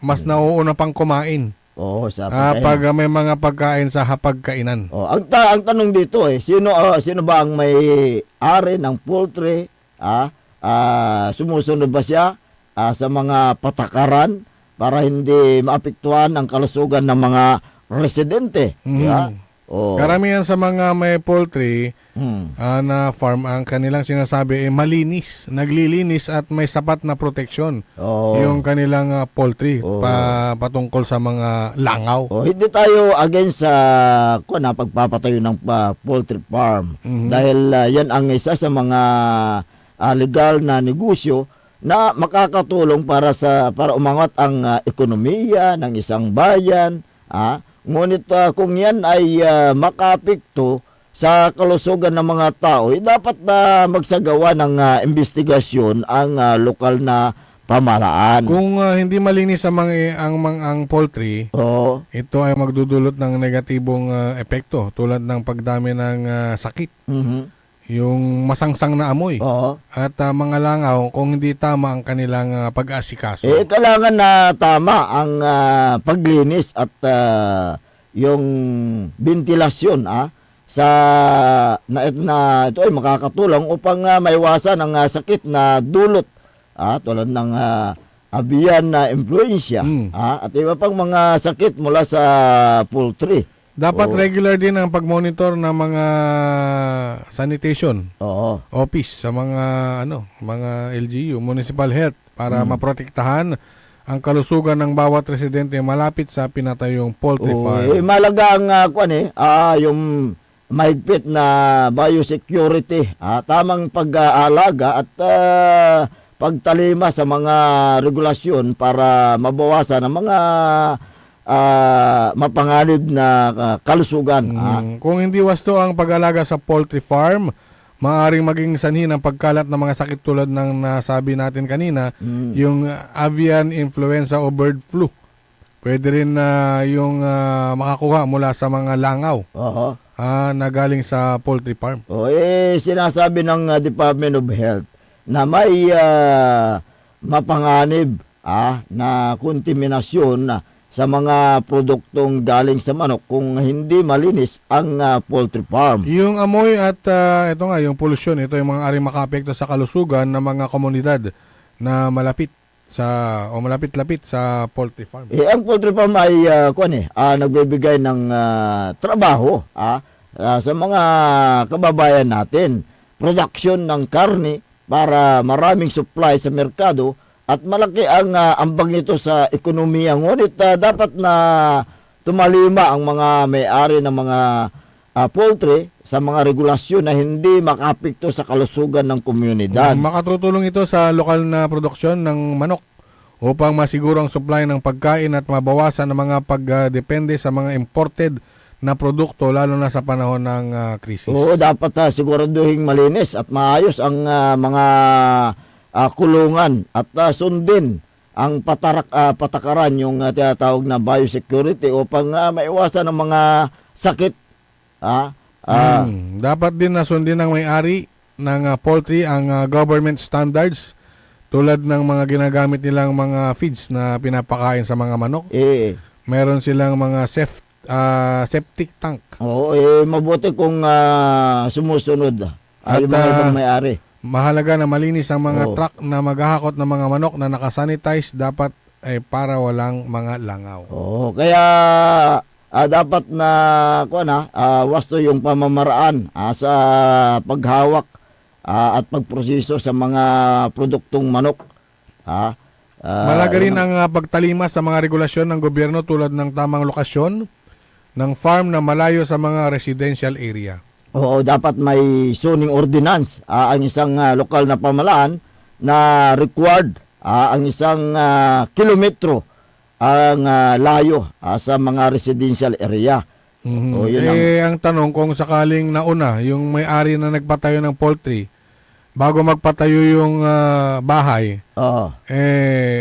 mas nauuna pang kumain. Pag may mga pagkain sa hapagkainan. Ang tanong dito sino ba ang may ari ng poultry? Sumusunod ba siya sa mga patakaran para hindi maapektuhan ang kalusugan ng mga residente? Karamihan sa mga may poultry na farm, ang kanilang sinasabi ay malinis, naglilinis at may sapat na proteksyon yung kanilang poultry patungkol sa mga langaw. Hindi tayo against sa pagpapatayo ng poultry farm dahil yan ang isa sa mga legal na negosyo na makakatulong para umangat ang ekonomiya ng isang bayan. Ngunit kung yan ay makapekto sa kalusugan ng mga tao, dapat na magsagawa ng investigasyon ang lokal na pamahalaan. Kung hindi malinis ang poultry, ito ay magdudulot ng negatibong epekto tulad ng pagdami ng sakit. Yung masangsang na amoy at mga langaw kung hindi tama ang kanilang pag-asikaso. Kailangan na tama ang paglinis at yung ventilasyon ito ay makakatulong upang maiwasan ang sakit na dulot tulad ng avian na influensya at iba pang mga sakit mula sa poultry. Dapat regular din ang pag-monitor ng mga sanitation office sa mga mga LGU, municipal health para maprotektahan ang kalusugan ng bawat residente malapit sa pinatayong poultry farm. Malaga ang yung mahigpit na biosecurity, tamang pag-aalaga at pagtalima sa mga regulasyon para mabawasan ang mga mapanganib na kalusugan. Kung hindi wasto ang pag-alaga sa poultry farm, maaaring maging sanhi ng pagkalat ng mga sakit tulad ng nasabi natin kanina, yung avian influenza o bird flu. Pwede rin yung makakuha mula sa mga langaw na galing sa poultry farm. Sinasabi ng Department of Health na may mapanganib na kontaminasyon sa mga produktong galing sa manok kung hindi malinis ang poultry farm. Yung amoy at ito nga, yung pollution, ito yung mga aring makaapekto sa kalusugan ng mga komunidad na malapit-lapit sa poultry farm. Ang poultry farm ay nagbibigay ng trabaho sa mga kababayan natin. Production ng karne para maraming supply sa merkado at malaki ang ambag nito sa ekonomiya. Ngunit dapat na tumalima ang mga may-ari ng mga poultry sa mga regulasyon na hindi makapekto sa kalusugan ng komunidad. Makatutulong ito sa lokal na produksyon ng manok upang masiguro ang supply ng pagkain at mabawasan ang mga pagdepende sa mga imported na produkto lalo na sa panahon ng krisis. Oo, dapat siguraduhin malinis at maayos ang mga kulungan at sundin ang patakaran yung tinatawag na biosecurity upang maiwasan ang mga sakit. Dapat din nasundin ng may-ari ng poultry ang government standards tulad ng mga ginagamit nilang mga feeds na pinapakain sa mga manok. Meron silang mga septic tank. Oo, mabuti kung sumusunod ay mga ibang may-ari. Mahalaga na malinis ang mga truck na maghahakot ng mga manok na nakasanitize dapat para walang mga langaw. Oo, kaya dapat na wasto yung pamamaraan sa paghawak at pagproseso sa mga produktong manok. Malaga rin ang pagtalima sa mga regulasyon ng gobyerno tulad ng tamang lokasyon ng farm na malayo sa mga residential area. Oo, dapat may zoning ordinance ang isang lokal na pamalaan na required ang isang kilometro ang layo sa mga residential area. Ang tanong kung sakaling nauna yung may-ari na nagpatayo ng poultry bago magpatayo yung bahay,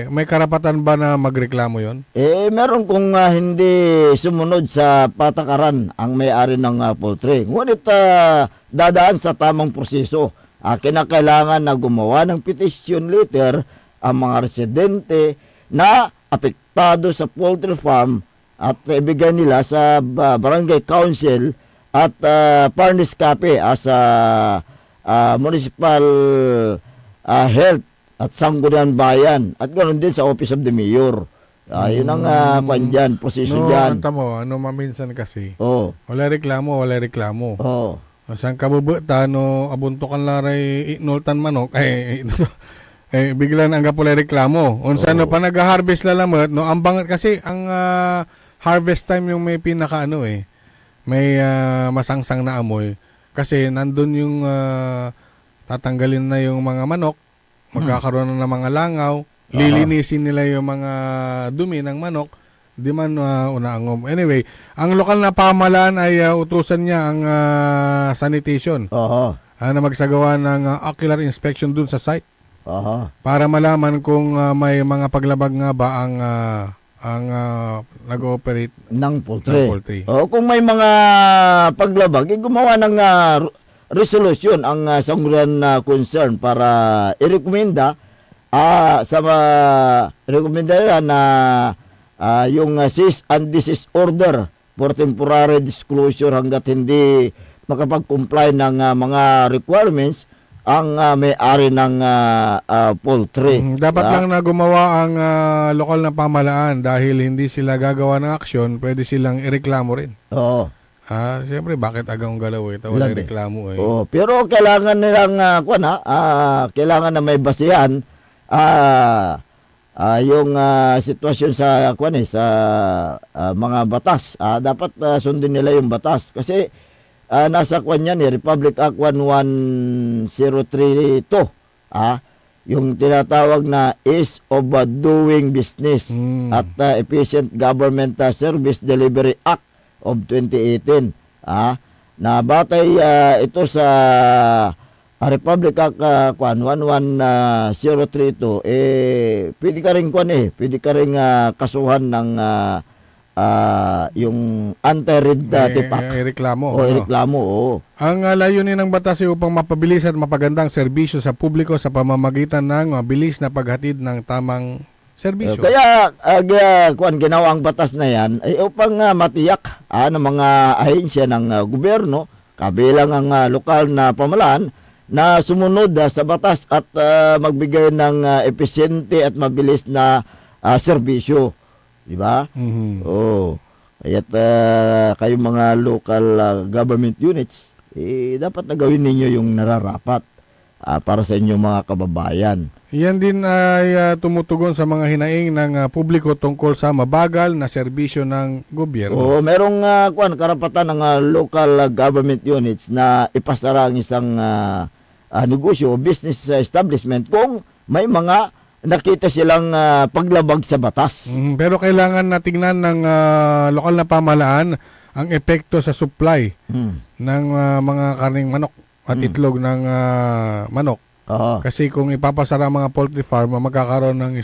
may karapatan ba na magreklamo yon? Meron kung hindi sumunod sa patakaran ang may-ari ng poultry. Ngunit dadaan sa tamang proseso. Kinakailangan na gumawa ng petition letter ang mga residente na apektado sa poultry farm at ibigay nila sa barangay council at Parnis Cafe as municipal health at sangguniang bayan at ganoon din sa Office of the Mayor. Yun ang kwan dyan, posisyon dyan. Maminsan kasi, wala reklamo. Saan ka bubuta, abuntokan laray inultan manok, biglan ang kapulay reklamo. Unsa pa nag-harvest lalamot, ang bangat kasi, ang harvest time yung may pinaka may masangsang na amoy. Kasi nandun yung tatanggalin na yung mga manok, magkakaroon na ng mga langaw, lilinisin nila yung mga dumi ng manok, di man unaangom. Anyway, ang lokal na pamahalaan ay utusan niya ang sanitation na magsagawa ng ocular inspection dun sa site para malaman kung may mga paglabag nga ba ang nag-ooperate ng poultry. Kung may mga paglabag, gumawa ng resolution ang sangguniang concern para i-recommenda sa recommenda nila na yung cease and desist order for temporary disclosure hanggat hindi makapag-comply ng mga requirements ang may-ari ng poultry. Dapat lang na gumawa ang lokal na pamahalaan dahil hindi sila gagawa ng aksyon, pwede silang ireklamo rin. Siyempre, bakit agang galaw ito? Wala reklamo pero kailangan nilang kailangan na may basihan yung sitwasyon sa sa mga batas. Dapat sundin nila yung batas kasi nasa kwan yan Republic Act 11032, yung tinatawag na Ease of Doing Business at Efficient Government Service Delivery Act of 2018. Na batay ito sa Republic Act 11032, pwede ka rin pwede ka rin kasuhan ng yung anti-red tipak. Reklamo. Reklamo, oo. Ang layunin ng batas ay upang mapabilis at mapagandang serbisyo sa publiko sa pamamagitan ng mabilis na paghatid ng tamang serbisyo. Kaya ginawa ang batas na yan ay upang matiyak ng mga ahensya ng gobyerno, kabilang ang lokal na pamahalaan, na sumunod sa batas at magbigay ng epesyente at mabilis na serbisyo. Di ba? Oo. Kaya't kayong mga local government units, dapat na gawin ninyo yung nararapat para sa inyong mga kababayan. Yan din ay tumutugon sa mga hinaing ng publiko tungkol sa mabagal na serbisyo ng gobyerno. Oo, merong karapatan ng local government units na ipasara ang isang negosyo, business establishment kung may mga nakita silang paglabag sa batas. Pero kailangan na tingnan ng lokal na pamahalaan ang epekto sa supply ng mga karning manok at itlog ng manok. Kasi kung ipapasara ang mga poultry farm, magkakaroon ng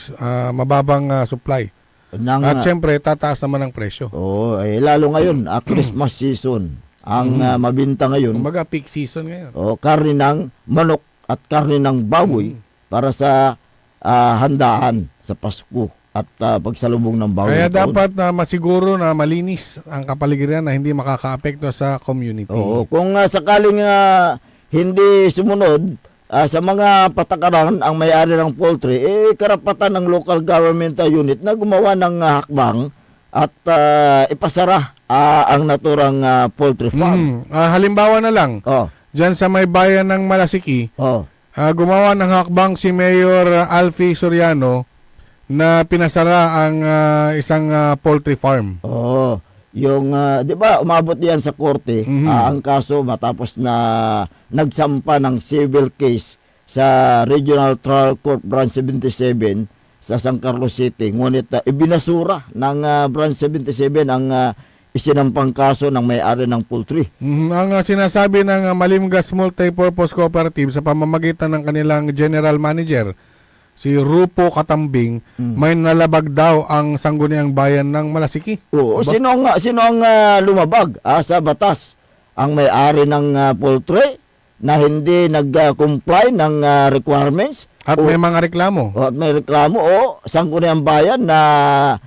mababang supply. At siyempre, tataas naman ang presyo. Oo, lalo ngayon, Christmas season. Ang mabinta ngayon. Kumbaga, peak season ngayon. Karne ng manok at karne ng baboy para sa handaan sa Pasko at pagsalubong ng bawat Kaya taon. dapat na masiguro na malinis ang kapaligiran na hindi makakaapekto sa community. Oo, kung sakaling hindi sumunod sa mga patakaran ang may-ari ng poultry, karapatan ng local government unit na gumawa ng hakbang at ipasara ang naturang poultry farm. Halimbawa na lang, dyan sa may bayan ng Malasiki, gumawa ng hakbang si Mayor Alfie Soriano na pinasara ang isang poultry farm. Yung 'di ba umabot 'yan sa korte ang kaso matapos na nagsampa ng civil case sa Regional Trial Court Branch 77 sa San Carlos City. Ngunit ibinasura ng Branch 77 ang isinampang kaso ng may-ari ng poultry. Ang sinasabi ng Malimgas Multipurpose Cooperative sa pamamagitan ng kanilang general manager, si Rupo Katambing, may nalabag daw ang sangguniang bayan ng Malasiki. Oo, sino ang lumabag sa batas? Ang may-ari ng poultry na hindi nag-comply ng requirements? At may mga reklamo. At may reklamo, sangguniang bayan na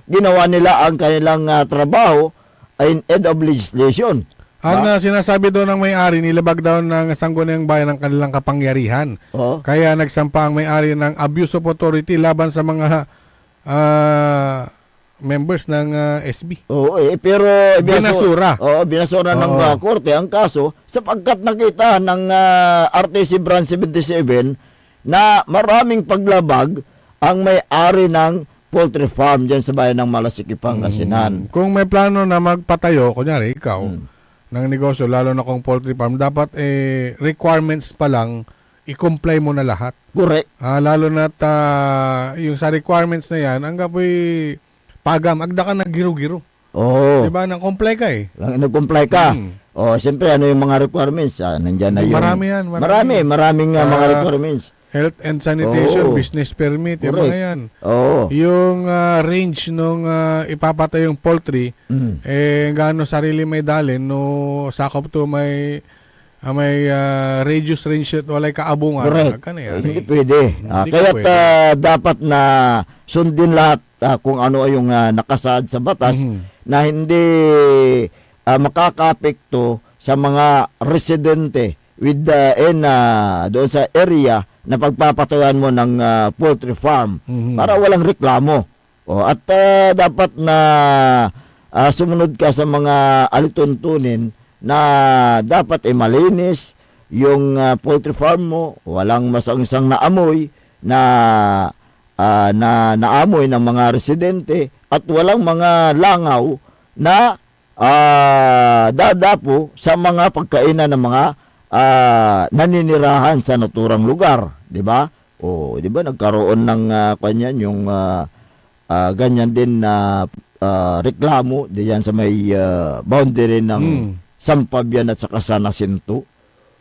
ginawa nila ang kanilang trabaho in aid of legislation. Ang sinasabi doon ng may-ari, nilabag daw ng sangguniang bayan ang kanilang kapangyarihan. Kaya nagsampa ang may-ari ng abuse of authority laban sa mga members ng SB. Pero binasura. Binasura ng korte ang kaso sapagkat nakita ng RTC Branch 77 na maraming paglabag ang may-ari ng poultry farm dyan sa bayan ng Malasiki, Pangasinan. Kung may plano na magpatayo, kunyari ikaw, ng negosyo, lalo na kung poultry farm, dapat requirements pa lang, i-comply mo na lahat. Correct. Lalo na yung sa requirements na yan, ang gapoy pagam, agda ka nag-giro-giro. Diba? Nag-comply ka Nag-comply ka. Siyempre, ano yung mga requirements? Nandyan na yung... Marami yan. Maraming mga requirements. Health and sanitation, business permit, yung mga yan. Yung range nung ipapatay yung poultry, gaano sarili may dalin, no sakop to may radius range at walay kaabungan. Correct. Hindi pwede. Kaya't dapat na sundin lahat kung ano yung nakasaad sa batas na hindi makakaapekto sa mga residente with doon sa area na pagpapatayan mo ng poultry farm para walang reklamo. At dapat na sumunod ka sa mga alituntunin na dapat malinis yung poultry farm mo, walang masangsang naamoy na naamoy ng mga residente at walang mga langaw na dadapo sa mga pagkainan ng mga naninirahan sa naturang lugar, di ba? O, di ba nagkaroon ng kanyan yung ganyan din na reklamo diyan sa may boundary ng Sampabian at saka San Jacinto.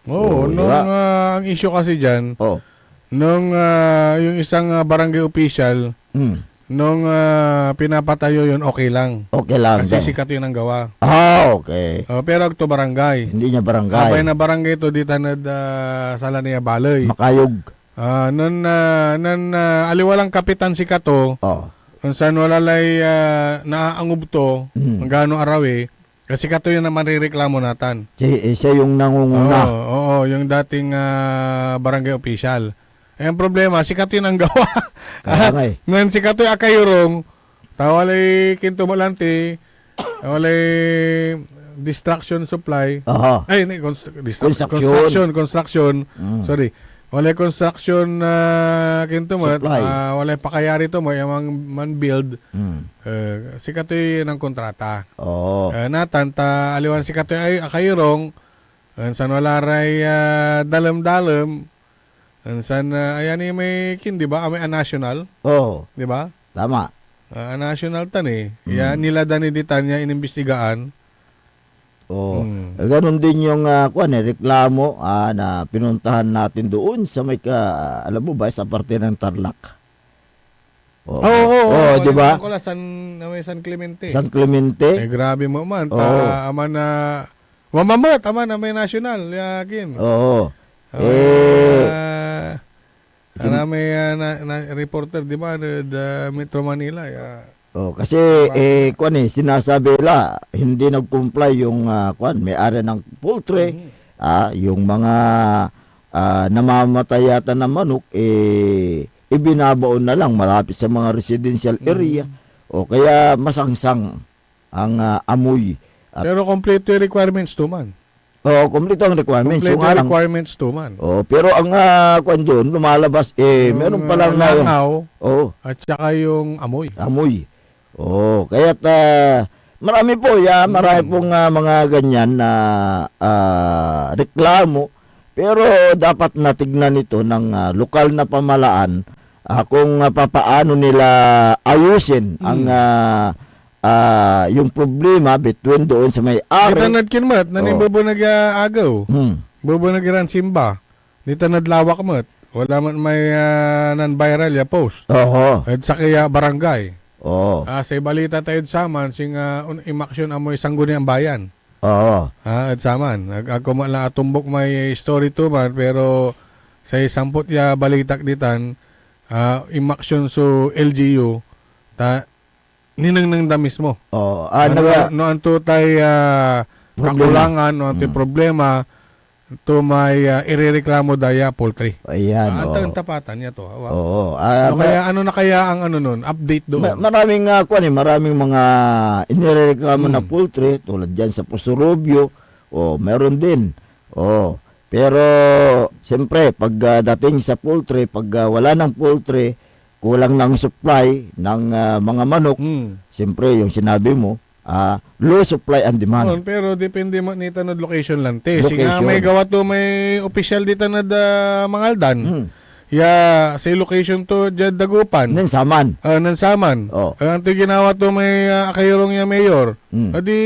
Oo, di nung ba? ang issue kasi dyan, Oh. nung yung isang barangay official, nung pinapatayo yun, okay lang. Okay lang. Kasi din. sikat yun ang gawa. Okay. Pero ito barangay. Hindi niya Abay barangay. na barangay ito, di tanad sala niya baloy. Makayog. Nun aliwalang kapitan si Kato, Oh. kung saan walalay naaangob to, ang gano'ng arawi, kasi Kato yun naman rireklamo natan. Siya yung nangunguna. Oo, yung dating barangay official. Eh, ang problema, si Kato yun ang gawa. Barangay. Ngayon si Kato akayurong, tawalay kintumalante, tawalay distraction supply. Aha. Ay, hindi, construction. Sorry. Walay construction kintumat, Supply. walay pakayari to mo, yung man build. Si Katoy ng kontrata. Oo. Natan, aliwan si Katoy ay akayurong, san wala ray dalam-dalam, san ayan may kin, di ba? May national, Oo. di ba? Tama. National tan eh. Yan nila daniditan niya inimbestigaan. Oo. Ganon din yung reklamo na pinuntahan natin doon sa may alam mo ba, sa parte ng Tarlac. Oo, di ba? May San Clemente. San Clemente. Grabe mo man. Oo. Aman na mamamot, aman na may national. Yakin. Oo. May reporter, di ba, the Metro Manila. Kasi sinasabi nila hindi nag-comply yung may-ari ng poultry, yung mga namamatay yata ng manok ibinabaon na lang malapit sa mga residential area o kaya masangsang ang amoy. Pero complete yung requirements to man. Oo, complete ang requirements. Complete Yung yung alang, requirements to man. pero ang doon lumalabas meron pa lang langaw, oh, at saka yung amoy. amoy. Kaya marami pong mga ganyan na reklamo, pero dapat natignan ito ng lokal na pamalaan kung papaano nila ayusin ang yung problema between doon sa may-ari. Dito nadkinmat, nanimbobo nag-agaw. Bobo nagiran simba. Dito nadlawak mat. Wala man may non-viral ya post. Oo. At sa kaya barangay. Oo. Sa balita tayo saman, sing imaksyon amoy sangguni ang bayan. Oo. At saman, ako man lang atumbok may story to man, pero sa sampot ya balitak ditan, imaksyon so LGU, ninang nang damis mo. Oo. No anto tay kakulangan, no anto problema, to may irereklamo daya poultry. Ayan. Ang tapatan niya to. Oo. Kaya ano na kaya ang nun? Update doon. Maraming maraming mga inireklamo na poultry tulad diyan sa Pusurubyo. Meron din. Pero siyempre pag dating sa poultry, pag wala ng poultry, kulang ng supply ng mga manok. Siyempre yung sinabi mo, low supply and demand. Pero depende mo ni tanod location lang te. Location. May gawa to may official dito na Mangaldan. Sa location to dyan Dagupan. Nansaman. Nansaman. Ang ginawa to may akayurong ya mayor. Adi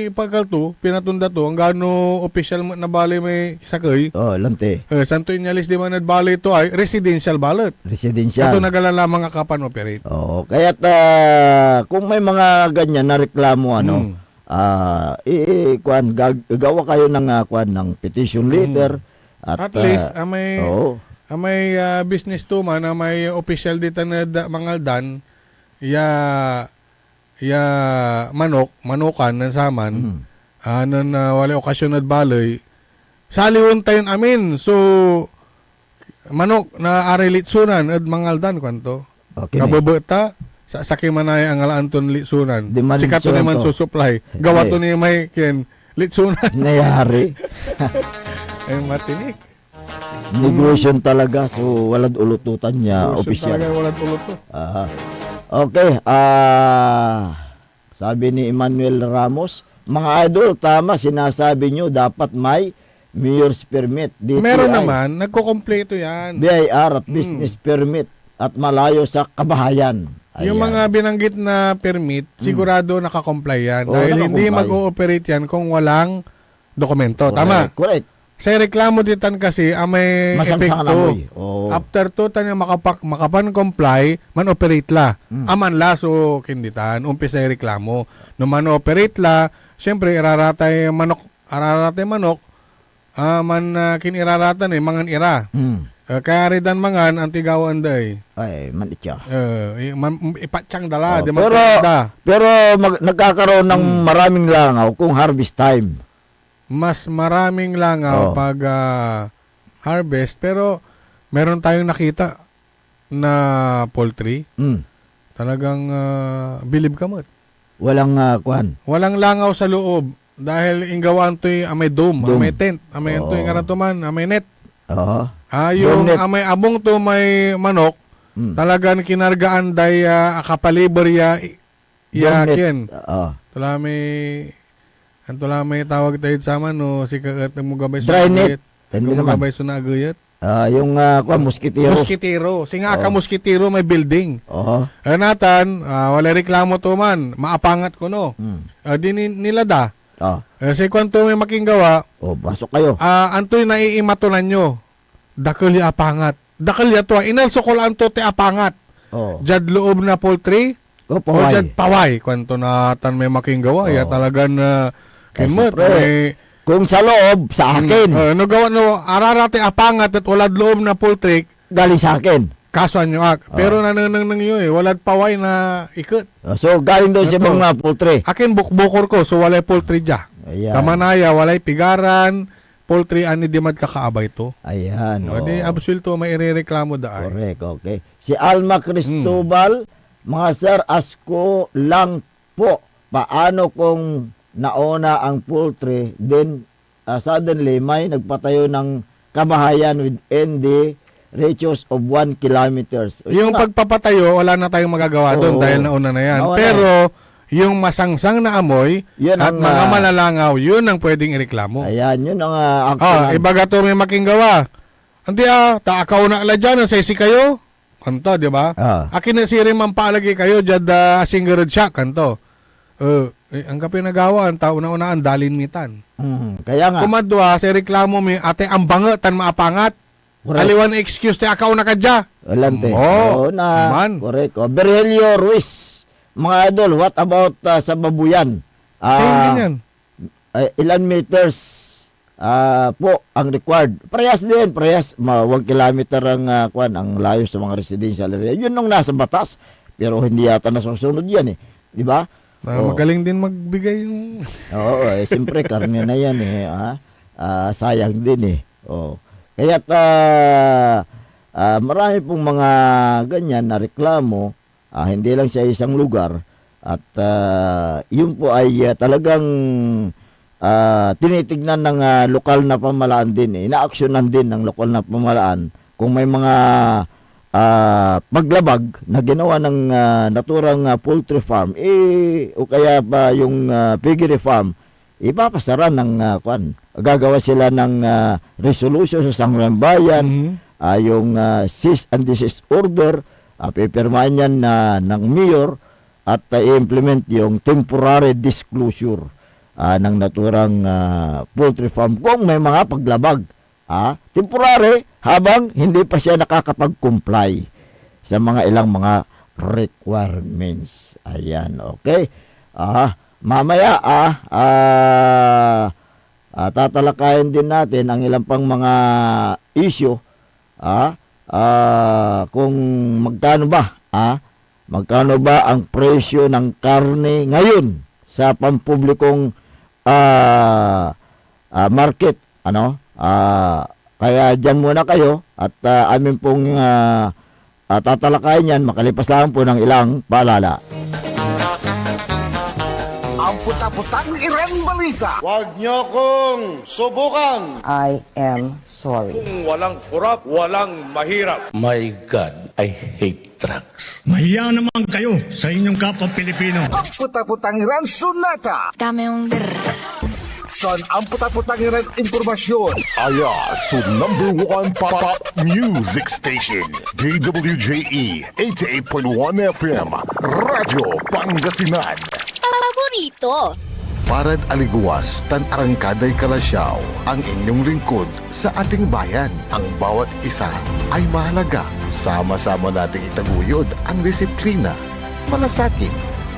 pagkal to, pinatunda to, ang gano official na balay may sakay. Lante. Santo Inyalis di man balay to ay residential ballot. Residential. Ito nagalala mga kapan operate. Kaya kung may mga ganyan na reklamo gawa kayo ng ng petition letter at least may business to man na may official dito na Mangaldan manukan ng saman wala okasyon na balay saliwon tayo amin so manok na arilitsunan at Mangaldan kwanto kababata sa sakimanay ang alanton litsunan si kato naman susupply gawa to ni may litsunan nayari. ay matinik Negosyon talaga, so walang ulututan niya, official. Walang uluto. Okay, sabi ni Emmanuel Ramos, mga idol, tama, sinasabi nyo, dapat may mayor's permit. DTI, Meron naman, nagkukompleto yan. BIR at business permit at malayo sa kabahayan. Yung Ayan. mga binanggit na permit, sigurado nakakomply yan. Oo, Dahil hindi nakakomply. mag-ooperate yan kung walang dokumento. Tama. Correct. Sa reklamo ditan kasi, may Masangsang epekto. amoy. Oo. After to, tanya makapan-comply, man-operate la. Aman la, so kinditan. Umpisa yung reklamo. No man-operate la, syempre, araratay manok, kiniraratan mangan ira. Kaya ridan mangan, ang tigawan day. Ay, manitya. Ipatsyang dala, di pero magkakita. pero nagkakaroon ng maraming langaw kung harvest time. Mas maraming langaw pag harvest, pero meron tayong nakita na poultry. Talagang bilib kamot. Walang kuan. Walang langaw sa loob dahil ingawaan to'y may dome, may tent, may to'y karatuman, may net. Oo. Yung net. may abong to may manok, talagang kinargaan day akapalibor ya ken. Oo. Tula may tawag tayo sa man no si kagat mo gabay Dry net. Hindi naman. gabay sa naagayat. Yung kuan muskitero. Muskitero. Singa ka muskitero may building. Oo. Natan, wala reklamo to man. Maapangat ko no. Di nila da. Sa kwanto may makinggawa, Pasok kayo. antoy naiimatunan nyo. Dakali apangat. Dakali ato, inalsokolaan to te apangat. Jad loob na poultry, o Paway. jad paway. Kwanto na tan may makinggawa, ya talagan kimot. siyempre, kung sa loob, sa akin. No gawa no, ararate apangat at walad loob na poultry, Galing sa akin. kasuan nyo Pero nananang nyo walad paway na ikot. So, galing doon sa Ito. mga poultry. Akin bukbukor ko, so walay poultry dya. Ayan. Kamanaya, walay pigaran, poultry, ani di mad kakaabay to. Ayan. Di absul to, may irereklamo daan. Correct, okay. Si Alma Cristobal, mga sir, asko lang po, paano kung nauna ang poultry, then suddenly may nagpatayo ng kabahayan within the radius of 1 kilometers. Yung pagpapatayo, wala na tayong magagawa doon dahil nauna na yan. Nauna. Pero, yung masangsang na amoy Yun at ang, mga malalangaw, yun ang pwedeng ireklamo. Ayan, yun ang action. Ibaga to may makinggawa. Hindi taakaw na ala dyan, sesi kayo. Kanto, di ba? Akin na sirim ang palagi kayo, jad asinggerod siya, kanto. Ang kapinagawa, ang tao na unaan, dalin mitan. Kaya nga. Kumadwa, sa reklamo may ate ang bangat, tan maapangat. Aliwan excuse, te akaw na ka dya. Walante. Man. Correct. Berhelio Ruiz, mga idol, what about sa babuyan? Same din yan. Ilan meters po ang required? Parehas din, 1 kilometer ang ang layo sa mga residential area. Yun nung nasa batas, pero hindi yata nasusunod yan di ba? Magaling din magbigay yung... Oo, siyempre karne na yan sayang din Kaya't marami pong mga ganyan na reklamo, hindi lang sa isang lugar, at yun po ay talagang tinitignan ng lokal na pamahalaan din, inaaksyonan din ng lokal na pamahalaan kung may mga paglabag na ginawa ng naturang poultry farm o kaya ba yung piggery farm, ipapasara ng gagawa sila ng resolution sa Sangguniang Bayan, yung cease and desist order, pipirmahan yan ng mayor at i-implement yung temporary disclosure ng naturang poultry farm kung may mga paglabag. Temporary habang hindi pa siya nakakapag-comply sa mga ilang mga requirements. Ayan, okay. Mamaya tatalakayin din natin ang ilang pang mga issue kung magkano ba ang presyo ng karne ngayon sa pampublikong market, kaya dyan muna kayo at amin pong tatalakayin yan makalipas lang po ng ilang paalala. Ang puta-putang Iren Balita. Huwag niyo kong subukan. I am sorry. Kung walang kurap, walang mahirap. My God, I hate drugs. Mahiya naman kayo sa inyong kapwa Pilipino. Ang puta-putang ransunata. Dame un Son ang puta-putang impormasyon. Aya sa #1 pop music station. DWJE 88.1 FM. Radyo Pangasinan. Paborito. Parad aliguas tan arangkaday kalasyaw ang inyong lingkod sa ating bayan. Ang bawat isa ay mahalaga. Sama-sama nating itaguyod ang disiplina, malasakit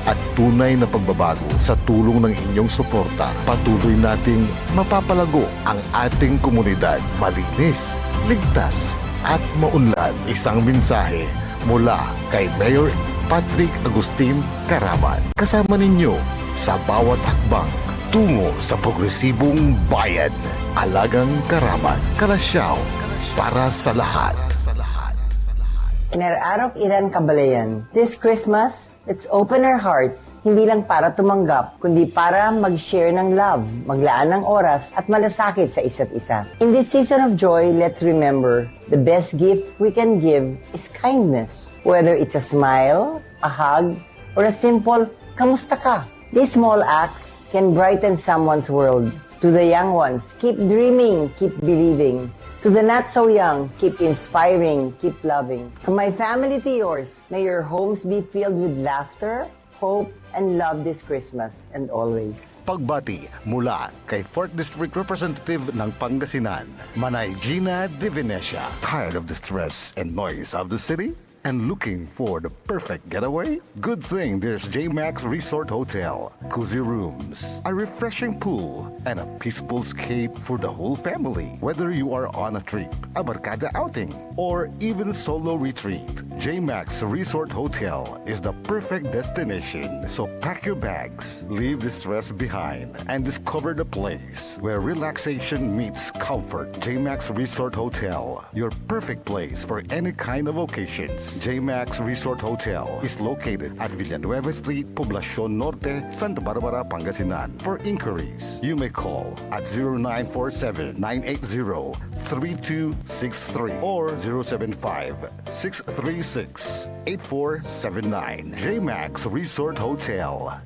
at tunay na pagbabago. Sa tulong ng inyong suporta, patuloy nating mapapalago ang ating komunidad. Malinis, ligtas at maunlad. Isang mensahe mula kay Mayor Patrick Agustin Caraman. Kasama ninyo sa bawat hakbang tungo sa progresibong bayan. Alagang Caraman, Kalasyaw, para sa lahat. Inararok Iran Kabalayan. This Christmas, let's open our hearts, hindi lang para tumanggap, kundi para mag-share ng love, maglaan ng oras, at malasakit sa isa't isa. In this season of joy, let's remember, the best gift we can give is kindness. Whether it's a smile, a hug, or a simple, kamusta ka? These small acts can brighten someone's world. To the young ones, keep dreaming, keep believing. To the not so young, keep inspiring, keep loving. From my family to yours, may your homes be filled with laughter, hope, and love this Christmas and always. Pagbati mula kay 4th District Representative ng Pangasinan, Manay Gina Divinesia. Tired of the stress and noise of the city? And looking for the perfect getaway? Good thing there's JMax Resort Hotel. Cozy rooms, a refreshing pool, and a peaceful escape for the whole family. Whether you are on a trip, a barkada outing, or even solo retreat, JMax Resort Hotel is the perfect destination. So pack your bags, leave the stress behind, and discover the place where relaxation meets comfort. JMax Resort Hotel, your perfect place for any kind of occasions. JMax Resort Hotel is located at Villanueva Street, Poblacion Norte, Santa Barbara, Pangasinan. For inquiries, you may call at 0947-980-3263 or 075-636-8479. JMax Resort Hotel.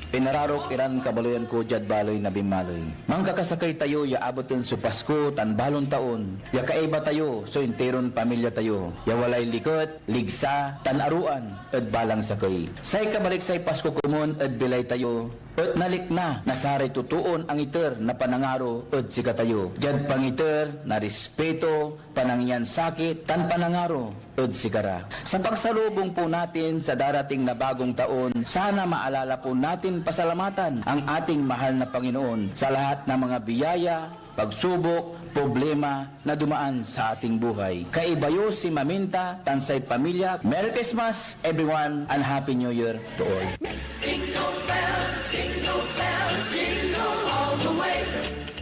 Pinararok Iran Kabaloyan ko Jad Baloy na bimaloy. Mangkakasakay tayo ya abotin su Pasko tan balon taon. Ya kaiba tayo so interon pamilya tayo. Ya walay likot, ligsa, tan aruan ed balang sakay. Say kabalik say Pasko kumon ed bilay tayo. Ed nalik na nasaray tutuon ang iter na panangaro ed sika tayo. Jad pangiter na respeto, panangyan sakit, tan panangaro ed sikara. Sa pagsalubong po natin sa darating na bagong taon, sana maalala po natin pasalamatan ang ating mahal na Panginoon sa lahat ng mga biyaya, pagsubok, problema na dumaan sa ating buhay. Kaibayo si Maminta, Tansay Pamilya. Merry Christmas everyone and Happy New Year to all.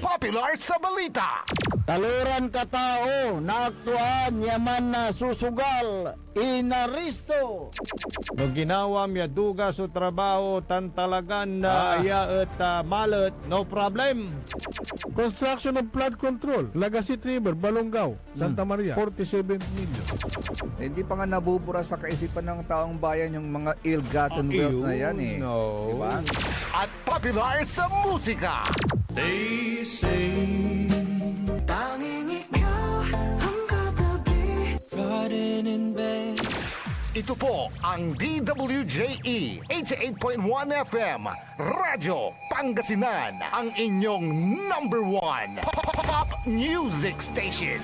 Popular sa balita. Taluran katao na aktuan yaman na susugal inaristo. No ginawa miya duga sa trabaho tan talagan na iya at malet, no problem. Construction of flood control, Lagasit River, Balongaw, Santa Maria, 47 million. Hindi pa nga nabubura sa kaisipan ng taong bayan yung mga ill-gotten wealth na yan eh. No. Diba? At popular sa musika. They say tanging ikaw ang katabi, garden in bed. Ito po ang DWJE 88.1 FM Radyo Pangasinan, ang inyong #1 pop music station.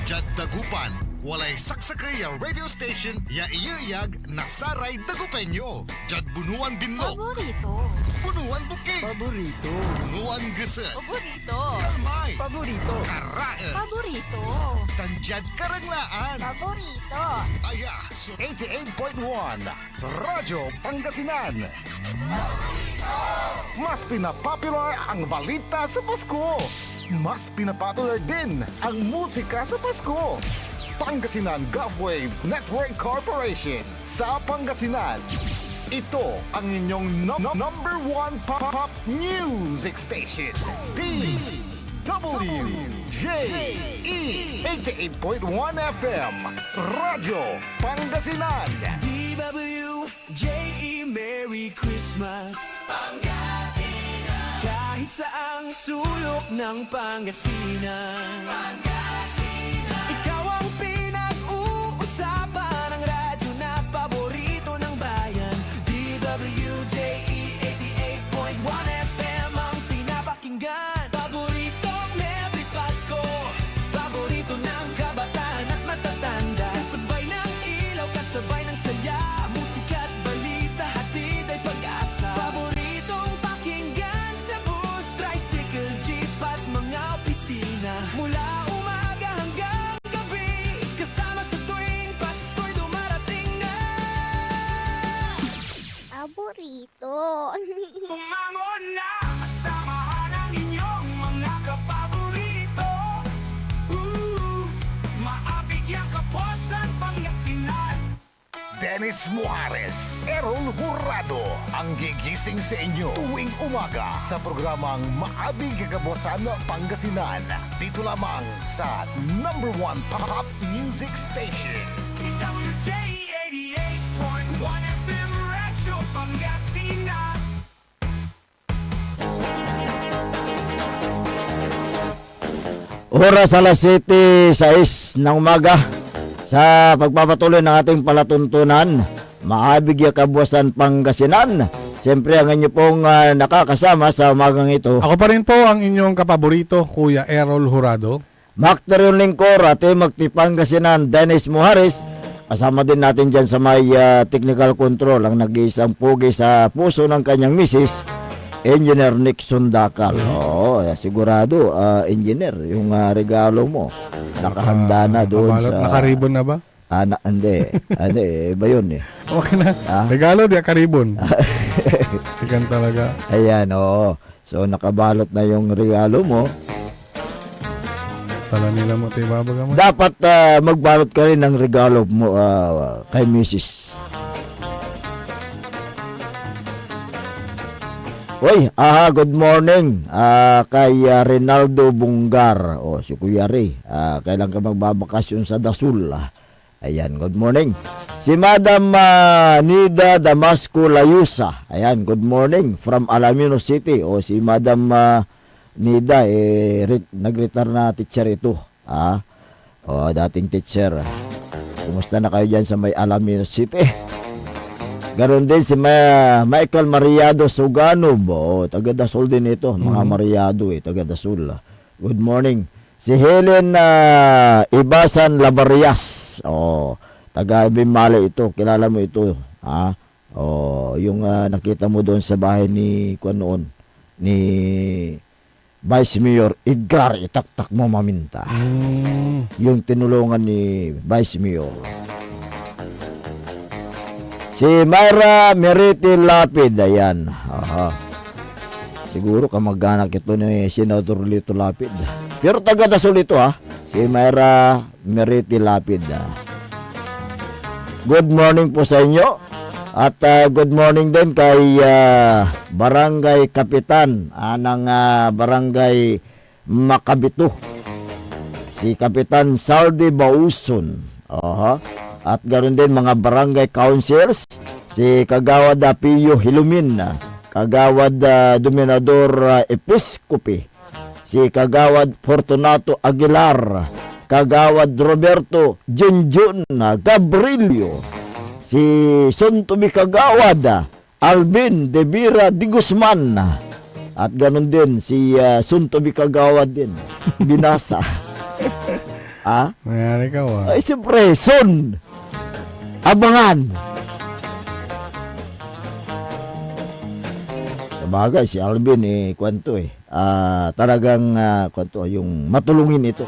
Jad Dagupan, walay saksakay ya radio station ya iyayag nasaray Dagupenyo. Jad Bunuan Binlo, Paborito. Bunuan Bukid, Paborito. Bunuan Geset, Paborito. Kalmay, Paborito. Karae, Paborito. Tanjad Karanglaan. Paborito. Aya, so 88.1 Radyo Pangasinan. Mas pinapopular ang balita sa Pasko. Mas pinapopular din ang musika sa Pasko. Pangasinan Gulf Waves Network Corporation sa Pangasinan. Ito ang inyong number one pop music station. DWJE 88.1 FM Radyo Pangasinan. DWJE, Merry Christmas Pangasinan. Kahit saang sulok ng Pangasinan, ikaw ang pinag-uusapan ng radyo na paborito ng bayan. DWJE 88.1 FM ang pinapakinggan. Paboritong Merry Pasko, paborito ng kabataan at matatanda. Kasabay ng ilaw, kasabay ng saya, musika at balita, hatid ay pag-asa. Paboritong pakinggan sa bus, tricycle, jeep at mga opisina. Mula umaga hanggang gabi, kasama sa tuwing Pasko'y dumarating na. Paborito. Umangon na at samahan ang inyong mga kapaborito. Maabigyan kapusan Pangasinan. Dennis Muarez, Errol Jurado ang gigising sa inyo tuwing umaga sa programang Maabig Kagabosan Pangasinan. Dito lamang sa number one pop music station. DWJE 88.1 FM Radyo Pangasinan. Oras alas 7:06 ng umaga sa pagpapatuloy ng ating palatuntunan, Maabig Kabuasan Pangasinan. Siyempre ang inyo pong nakakasama sa umagang ito. Ako pa rin po ang inyong kapaborito, Kuya Errol Jurado. Macterion Lingkor, Ate Magti Pangasinan, Dennis Muhares. Kasama din natin dyan sa may technical control ang nag-iisang pugi sa puso ng kanyang misis, Engineer Nick Sundakal. Oo, sigurado, engineer, yung regalo mo, nakahanda na doon sa... Nakaribon na ba? Hindi. Iba yun eh. Okay na. Regalo, di karibon. Ikan talaga. Ayan, oo. So, nakabalot na yung regalo mo. Sala nila mo, tayo babaga mo. Dapat magbalot ka rin ng regalo mo kay Mrs. Uy, good morning kay Rinaldo Bungar. O, si Kuya Ray. Kailan ka magbabakasyon sa Dasul? Ayan, good morning. Si Madam Nida Damasco Layusa. Ayan, good morning from Alaminos City. O, si Madam Nida, nag-retire na teacher ito. O, dating teacher. Kumusta na kayo dyan sa may Alaminos City? Ganon din si Michael Mariado Suganob. O, taga Dasol din ito. Mga Mariado taga Dasol. Good morning. Si Helen Ibasan Labarias. O, taga Bimala ito. Kilala mo ito. O, yung nakita mo doon sa bahay ni noon, ni Vice Mayor Edgar Itaktak mo maminta. Yung tinulungan ni Vice Mayor. Si Myra Meriti Lapid, ayan. Siguro kamag-anak ito ni Senator Lito Lapid. Pero taga Dasol ito si Myra Meriti Lapid. Good morning po sa inyo. At good morning din kay Barangay Kapitan ng Barangay Makabito. Si Kapitan Saldi Bauson. At ganoon din mga barangay councilors. Si Kagawad Pio Hilumin. Kagawad Dominador Episcopi. Si Kagawad Fortunato Aguilar. Kagawad Roberto Junjun Gabrilio. Si Suntubi Kagawad Alvin De Vera Di Guzman. At ganun din si Suntubi Kagawad din Binasa. Mayari ka Ay siyempre Son Abangan. Sabagay si Alvin kwento talagang kwento yung matulungin ito.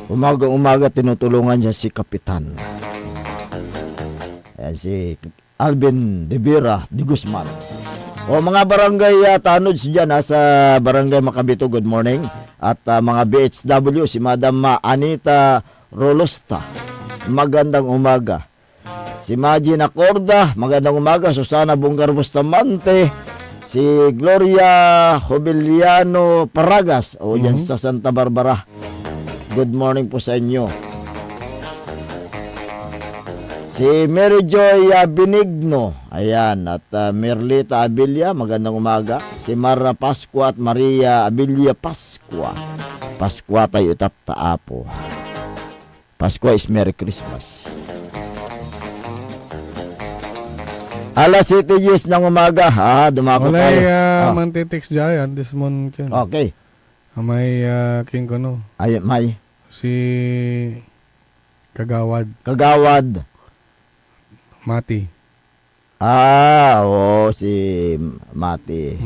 Umaga tinutulungan niya si Kapitan. Ayan, si Alvin De Vera Di Guzman. O mga barangay tanods dyan sa barangay Makabito, good morning. At mga BHW, si Madam Anita Rolosta, magandang umaga. Si Maji Nacorda, magandang umaga. Susana Bungar Bustamante, si Gloria Jobiliano Paragas, o dyan sa Santa Barbara. Good morning po sa inyo. Si Mary Joy Benigno, ayan, at Merlita Abilia, magandang umaga. Si Mara Pascua at Maria Abilia Pascua. Pascua tayo tataapo. Pascua is Merry Christmas. Alas 7 years ng umaga, dumako tayo. Walay mantitix dyan, this month kin. Okay. May king ko no. Ay, may. Si Kagawad. Kagawad. Mati. Si Mati.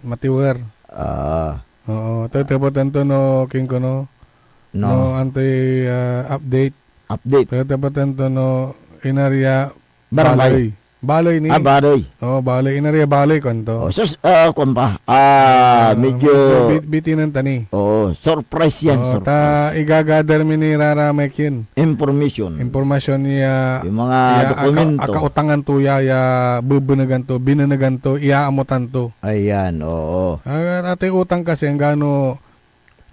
Matiwer. Oo, tataputan to no king ko no. No anti-update. Update. Tataputan to no inarya Barangay. Baloy ni. Baloy. Baloy. Inarya baloy kanto. Medyo bitinan tani. Surprise yan. Ta igagather mi ni Raramay kin. Information niya. Yung mga dokumento. Akautangan to ya bubunagan to, binanagan to, iaamutan to. Ayan, oo. Ate utang kasi ang gano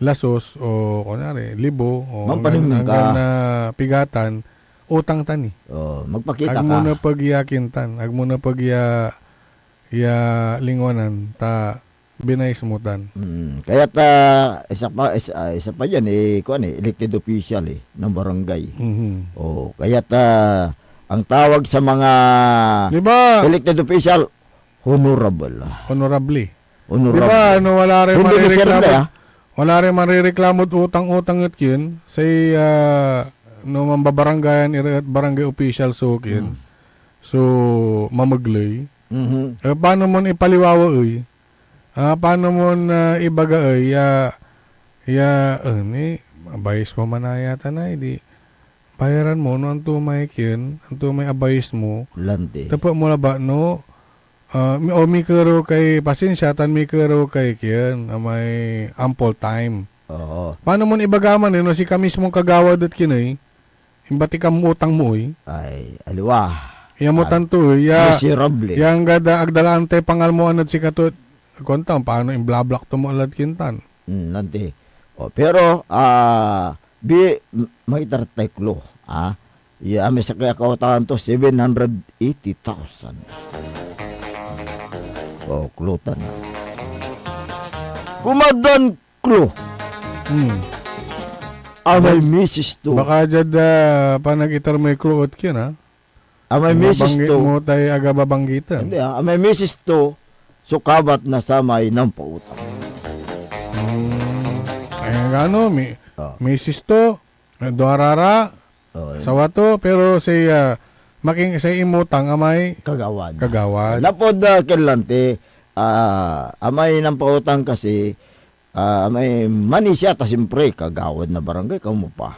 lasos o kunyari libo o hanggang na pigatan utang tani. Magpakita ag muna pagyakintan, ag muna lingonan ta binayis mutan. Kaya isa pa yan elected official ng barangay. Kaya ang tawag sa mga diba, elected official honorable. Diba wala rin marireklamo. Wala rin marireklamo utang-utang at yun say no mambabarangayan at barangay official so kin. So mamaglay. Paano mo ipaliwawa paano mo ibaga abayis ko manaya tanay di bayaran mo no ang tumay kin, ang tumay abayis mo. Lante. Tapo mo na ba no mikero kay pasensya tan mikero kay kin may ample time. Paano mo ibagaman no si ka mismong kagawad at kinay imbati ka utang mo ay aliwa. Iya mo tanto miserable. Yang gada agdalante pangalmoan at si katot kontang paano imblablak to mo alat kintan. Lante. Pero may tarteklo may sa kaya kautangan to 780,000. Klutan. Kumadan klo. May misis to. Baka dyan panag-itar may kluot kin may misis to. Mo tayo aga babanggitan. Hindi may misis to. Sukabat na sa may ng pautang. Ay gano, misis to. Doarara. Sawa to. Pero say imutang amay Kagawad. Lapod kilante. Amay ng pautang kasi may mani siya ta simpre kagawad na barangay kamo pa.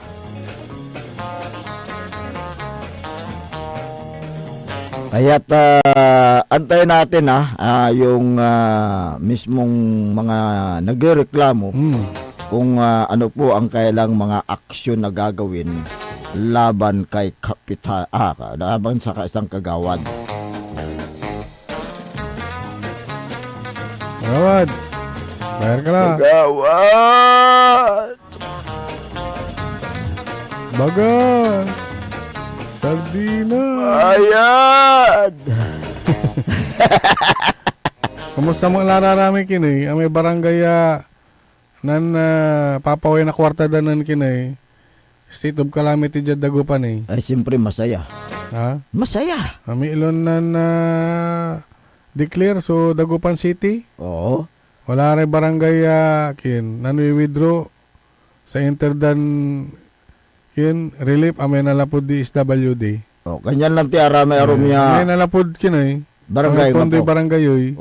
Kaya't antayin natin yung mismong mga nagreklamo kung ano po ang kailang mga aksyon na gagawin laban kay kapitan laban sa isang kagawad. Kagawad. Bayar ka na. Kagawad. Bagas. Sardina. Ayan. Kamusta mo lararami kinay? Ang may barangay nan papaway na kwarta danan kinay. State of calamity dyan dagupan Ay siyempre masaya. Masaya. May ilon nan declare so Dagupan City. Oo. Wala rin barangay nanwi-withdraw sa Interdan relief amay nalapod di SWD. Kanyan lang ti aramay arumya. May nalapod kinay. Barangay pondo barangay yoy.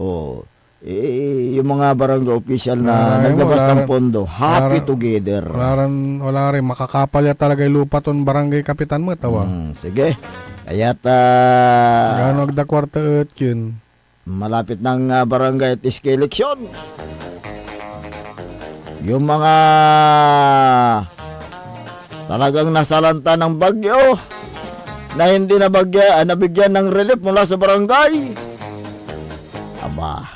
Yung mga barangay official na naglabas ng pondo, happy together. Wala rin makakapal ya talaga lupa ton barangay kapitan mo tawa. Sige. Kaya't gano agda kwarta et kin. Malapit ng barangay at iski eleksyon. Yung mga talagang nasalanta ng bagyo, na hindi nabigyan ng relief mula sa barangay. Aba,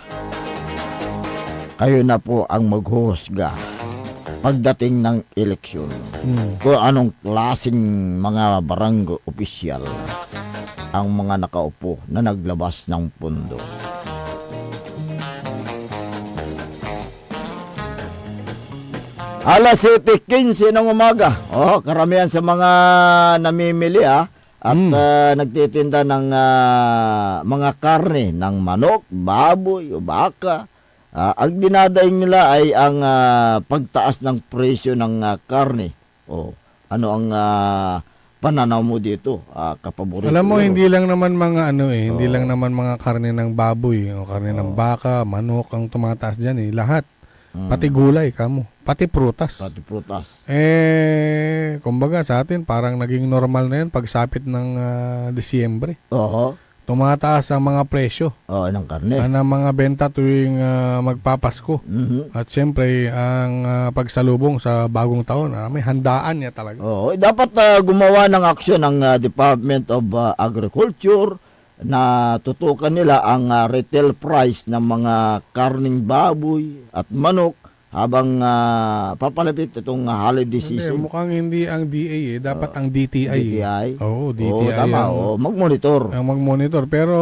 kayo na po ang maghuhusga pagdating ng eleksyon. Kung anong klaseng mga barangay opisyal ang mga nakaupo na naglabas ng pundo. Alas 7:15 ng umaga. Karamihan sa mga namimili at nagtitinda ng mga karne ng manok, baboy o baka. Ang dinadaing nila ay ang pagtaas ng presyo ng karne. Ano ang pananaw mo dito, kapaborito? Alam mo, hindi lang naman mga hindi lang naman mga karne ng baboy o karne ng baka, manok ang tumataas diyan lahat. Pati gulay kamo, pati prutas. Kumbaga sa atin parang naging normal na 'yan pagsapit ng Disyembre. Tumataas ang mga presyo. Ng karne. Ang mga benta tuwing magpapasko. At siyempre, ang pagsalubong sa bagong taon, may handaan niya talaga. Dapat gumawa ng aksyon ng Department of Agriculture na tutukan nila ang retail price ng mga karning baboy at manok habang papalapit itong holiday season. Mukhang hindi ang DA dapat ang DTI. DTI? Oo, DTI. Tama, mag-monitor. Ang mag-monitor. Pero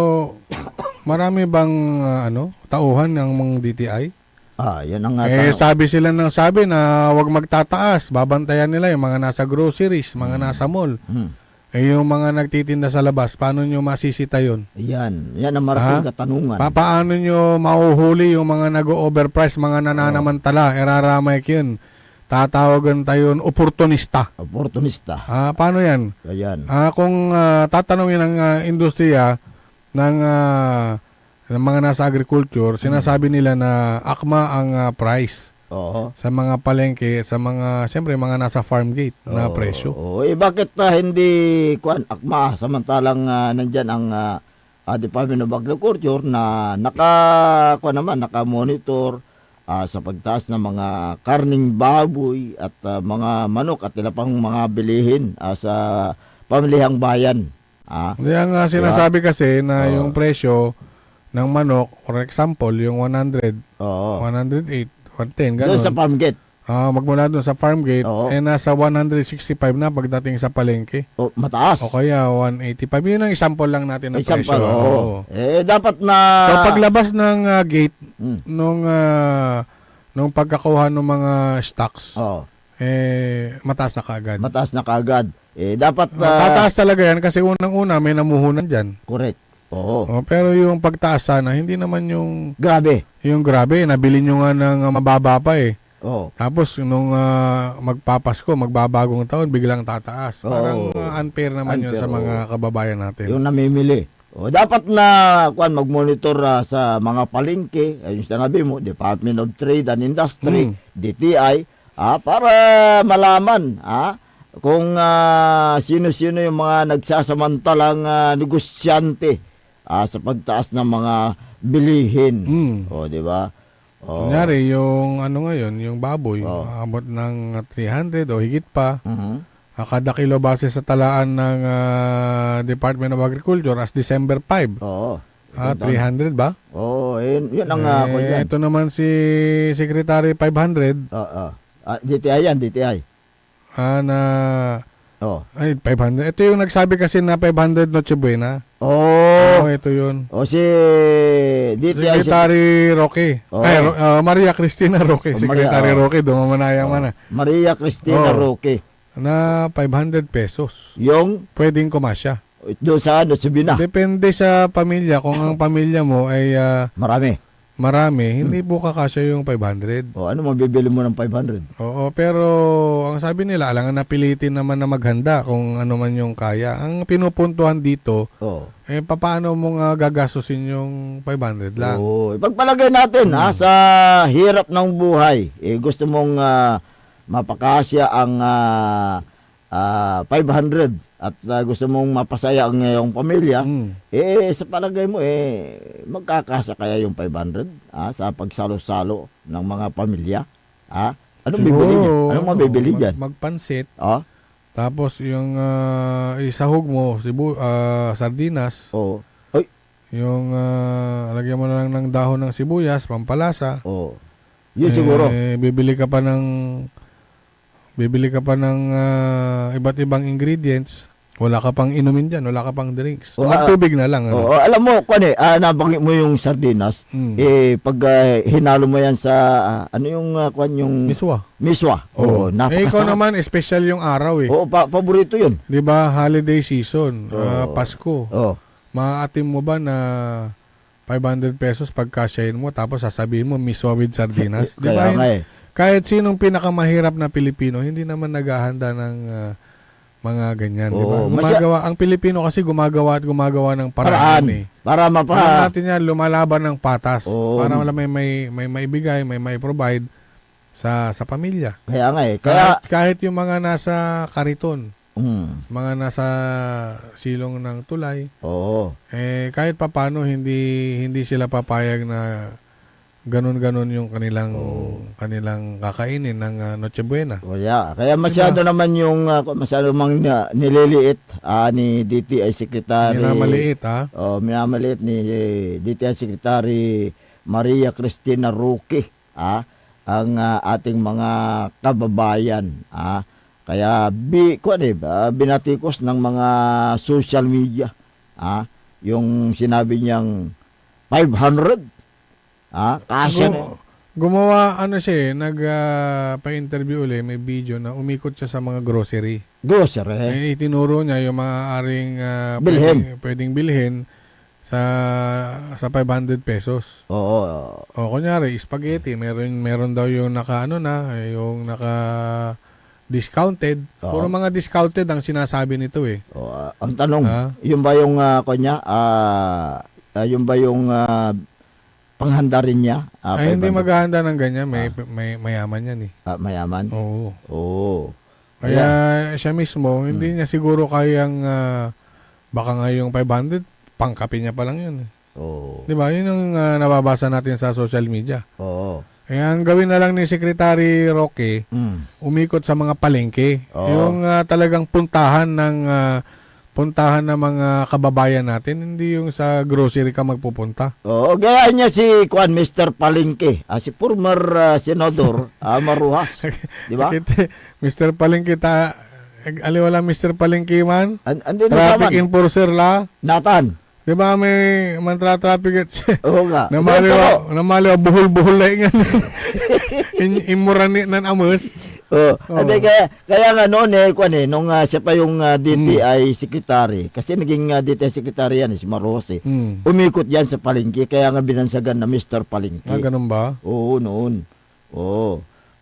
marami bang tauhan ng mga DTI? Yan ang sabi sila na wag magtataas. Babantayan nila yung mga nasa groceries, mga nasa mall. Yung mga nagtitinda sa labas, paano nyo masisita yun? Yan ang marating katanungan. Paano nyo mauhuli yung mga nag-overprice, mga nananamantala, eraramay yun? Tatawagan tayo oportunista. Paano yan? Ayan. Kung tatanungin ng industriya ng mga nasa agriculture, sinasabi nila na akma ang price. Sa mga palengke, sa mga, siyempre, mga nasa farm gate na presyo. Bakit hindi akma samantalang nandyan ang Department of Agriculture na naka-monitor sa pagtaas ng mga karning baboy at mga manok at ilang pang mga bilihin sa pamilihang bayan. Yan nga sinasabi kasi na yung presyo ng manok, for example, yung 100, 108, 110, gano'n. Doon sa farm gate. Magmula doon sa farm gate, nasa 165 na pagdating sa palengke. Mataas. O kaya 185. Yun ang example lang natin ng presyo. Dapat na... So paglabas ng gate, nung pagkakuha ng mga stocks, mataas na kaagad. Dapat... tataas talaga yan kasi unang-una may namuhunan dyan. Correct. Pero yung pagtaas sana, hindi naman yung... Grabe. Yung grabe, nabili nyo nga ng mababa pa Tapos nung magpapasko, magbabagong taon, biglang tataas. Parang unfair naman yun sa mga kababayan natin. Yung namimili. Dapat na mag-monitor sa mga palengke, yung sinabi mo, Department of Trade and Industry, DTI, para malaman kung sino-sino yung mga nagsasamantalang negosyante sa pagtaas ng mga bilihin. Di ba? Kunyari, yung ngayon, yung baboy, abot ng 300 o higit pa. Kada kilo base sa talaan ng Department of Agriculture as December 5. 300 ba? Yun ang ito naman si Secretary 500. DTI yan, DTI. Ay, 500. Ito yung nagsabi kasi na 500 Noche Buena. Ito yun. Si DTI. Secretary Roque. Maria Cristina Roque. Secretary Roque, dumamanaya man. Maria Cristina Roque. Na 500 pesos. Yung? Pwedeng kumasya. Doon sa Bina. Depende sa pamilya. Kung ang pamilya mo ay... Marami, hindi po kakasya yung 500. Ano mabibili mo ng 500? Pero ang sabi nila, alangan napilitin naman na maghanda kung ano man yung kaya. Ang pinupuntuhan dito, paano mo nga gagastusin yung 500 lang? Ipagpalagay natin sa hirap ng buhay. Gusto mong mapakasya ang 500 at gusto mong mapasaya ang iyong pamilya, sa palagay mo, magkakasa kaya yung 500 sa pagsalo-salo ng mga pamilya? Anong bibili niya? Anong mabibili dyan? Magpansit. Tapos yung isahog mo, sardinas. Oo. Ay, Yung lagyan mo na lang ng dahon ng sibuyas, pampalasa. oo. Yun siguro. Bibili ka pa ng iba't ibang ingredients. Wala ka pang inumin dyan, wala ka pang drinks. Tubig na lang. Ano? Oo, alam mo, nabanggit mo yung sardinas, pag hinalo mo yan sa, yung Miswa. miswa. Oo, napakasarap. Ikaw naman, special yung araw eh. Oo, paborito yun. Di ba, holiday season, Pasko. Oo. Maatim mo ba na 500 pesos pagkasyahin mo, tapos sasabihin mo, miswa with sardinas? Di ba? Kahit sinong pinakamahirap na Pilipino, hindi naman naghahanda ng mga ganyan, di ba? Ang Pilipino kasi gumagawa ng paraan eh. Para Alam natin yan, lumalaban ng patas. Para may maibigay, may provide sa pamilya. Kaya nga eh. Kahit yung mga nasa kariton, mga nasa silong ng tulay, kahit papano hindi sila papayag na ganun-ganun yung kanilang kakainin ng Noche Buena. Kaya masyado naman yung masyado mang nililiit ni DTI Secretary. Minamaliit minamaliit ni DTI Secretary Maria Cristina Roque ang ating mga kababayan. Kaya binatikos ng mga social media yung sinabi niyang 500 kasya gumawa siya nagpa-interview ulit, may video na umikot siya sa mga grocery. Itinuro niya yung maaaring pwedeng bilhin sa 500 pesos. Kunyari, spaghetti, meron daw yung yung discounted. Puro mga discounted ang sinasabi nito eh. Ang tanong, yun ba yung panghanda rin niya? Hindi maghahanda ng ganyan. May mayaman yan eh. Mayaman? Oo. Kaya siya mismo, hindi niya siguro kayang baka nga yung 500, pangkapi niya pa lang yun eh. Di ba? Yun ang nababasa natin sa social media. Kaya ang gawin na lang ni Secretary Roque, umikot sa mga palengke. Yung talagang puntahan ng mga kababayan natin, hindi yung sa grocery ka magpupunta. Gaya niya si Mr. Palengke, si former Senador Maruhas. Di ba? Mr. Palengke, aliwala Mr. Palengke man? Traffic enforcer la? Nathan. Di ba may mantra-traffic Oo nga. namaliwa, buhol-buhol na nga. Imurani ng amos. Kaya nga noon nung siya pa yung DTI Secretary, kasi naging DTI Secretary yan si Maros umikot yan sa palengke, kaya nga binansagan na Mr. Palengke. Ganun ba? Oo, noon.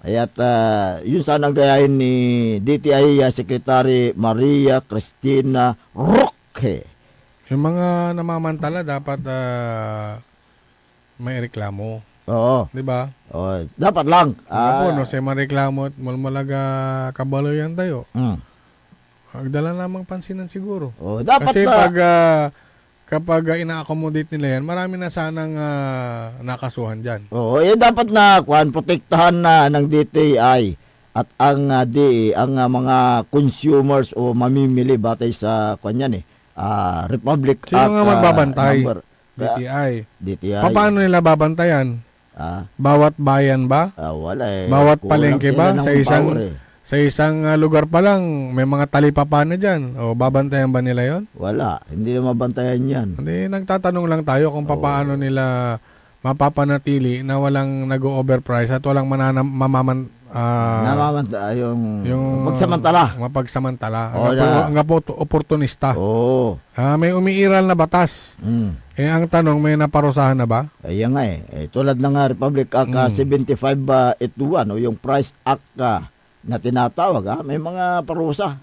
Kaya't yun sana gayahin ni DTI Secretary Maria Cristina Roque. Yung mga namamantala dapat may reklamo. Di ba? Dapat lang. No, sa mareklamo at malmalaga kabaloyan tayo. Agdala namang pansinan siguro. Dapat kasi kapag ina-accommodate nila yan, marami na sanang nakasuhan dyan. Dapat na protektahan na ng DTI at ang DE, ang mga consumers o mamimili batay sa Republic Act. Sino nga magbabantay? DTI. Paano nila babantayan? Bawat bayan ba? Wala eh. Bawat palengke ba? Sa isang lugar pa lang, may mga talipapa na dyan. Babantayan ba nila yon? Wala. Hindi na mabantayan yan. Hindi, nagtatanong lang tayo kung paano nila mapapanatili na walang nag-overprice at walang yung magsamantala. Mapagsamantala. Oportunista. May umiiral na batas. Ang tanong, may naparusahan na ba? Ayan nga tulad ng Republic Act 7581 o yung Price Act na tinatawag, may mga parusa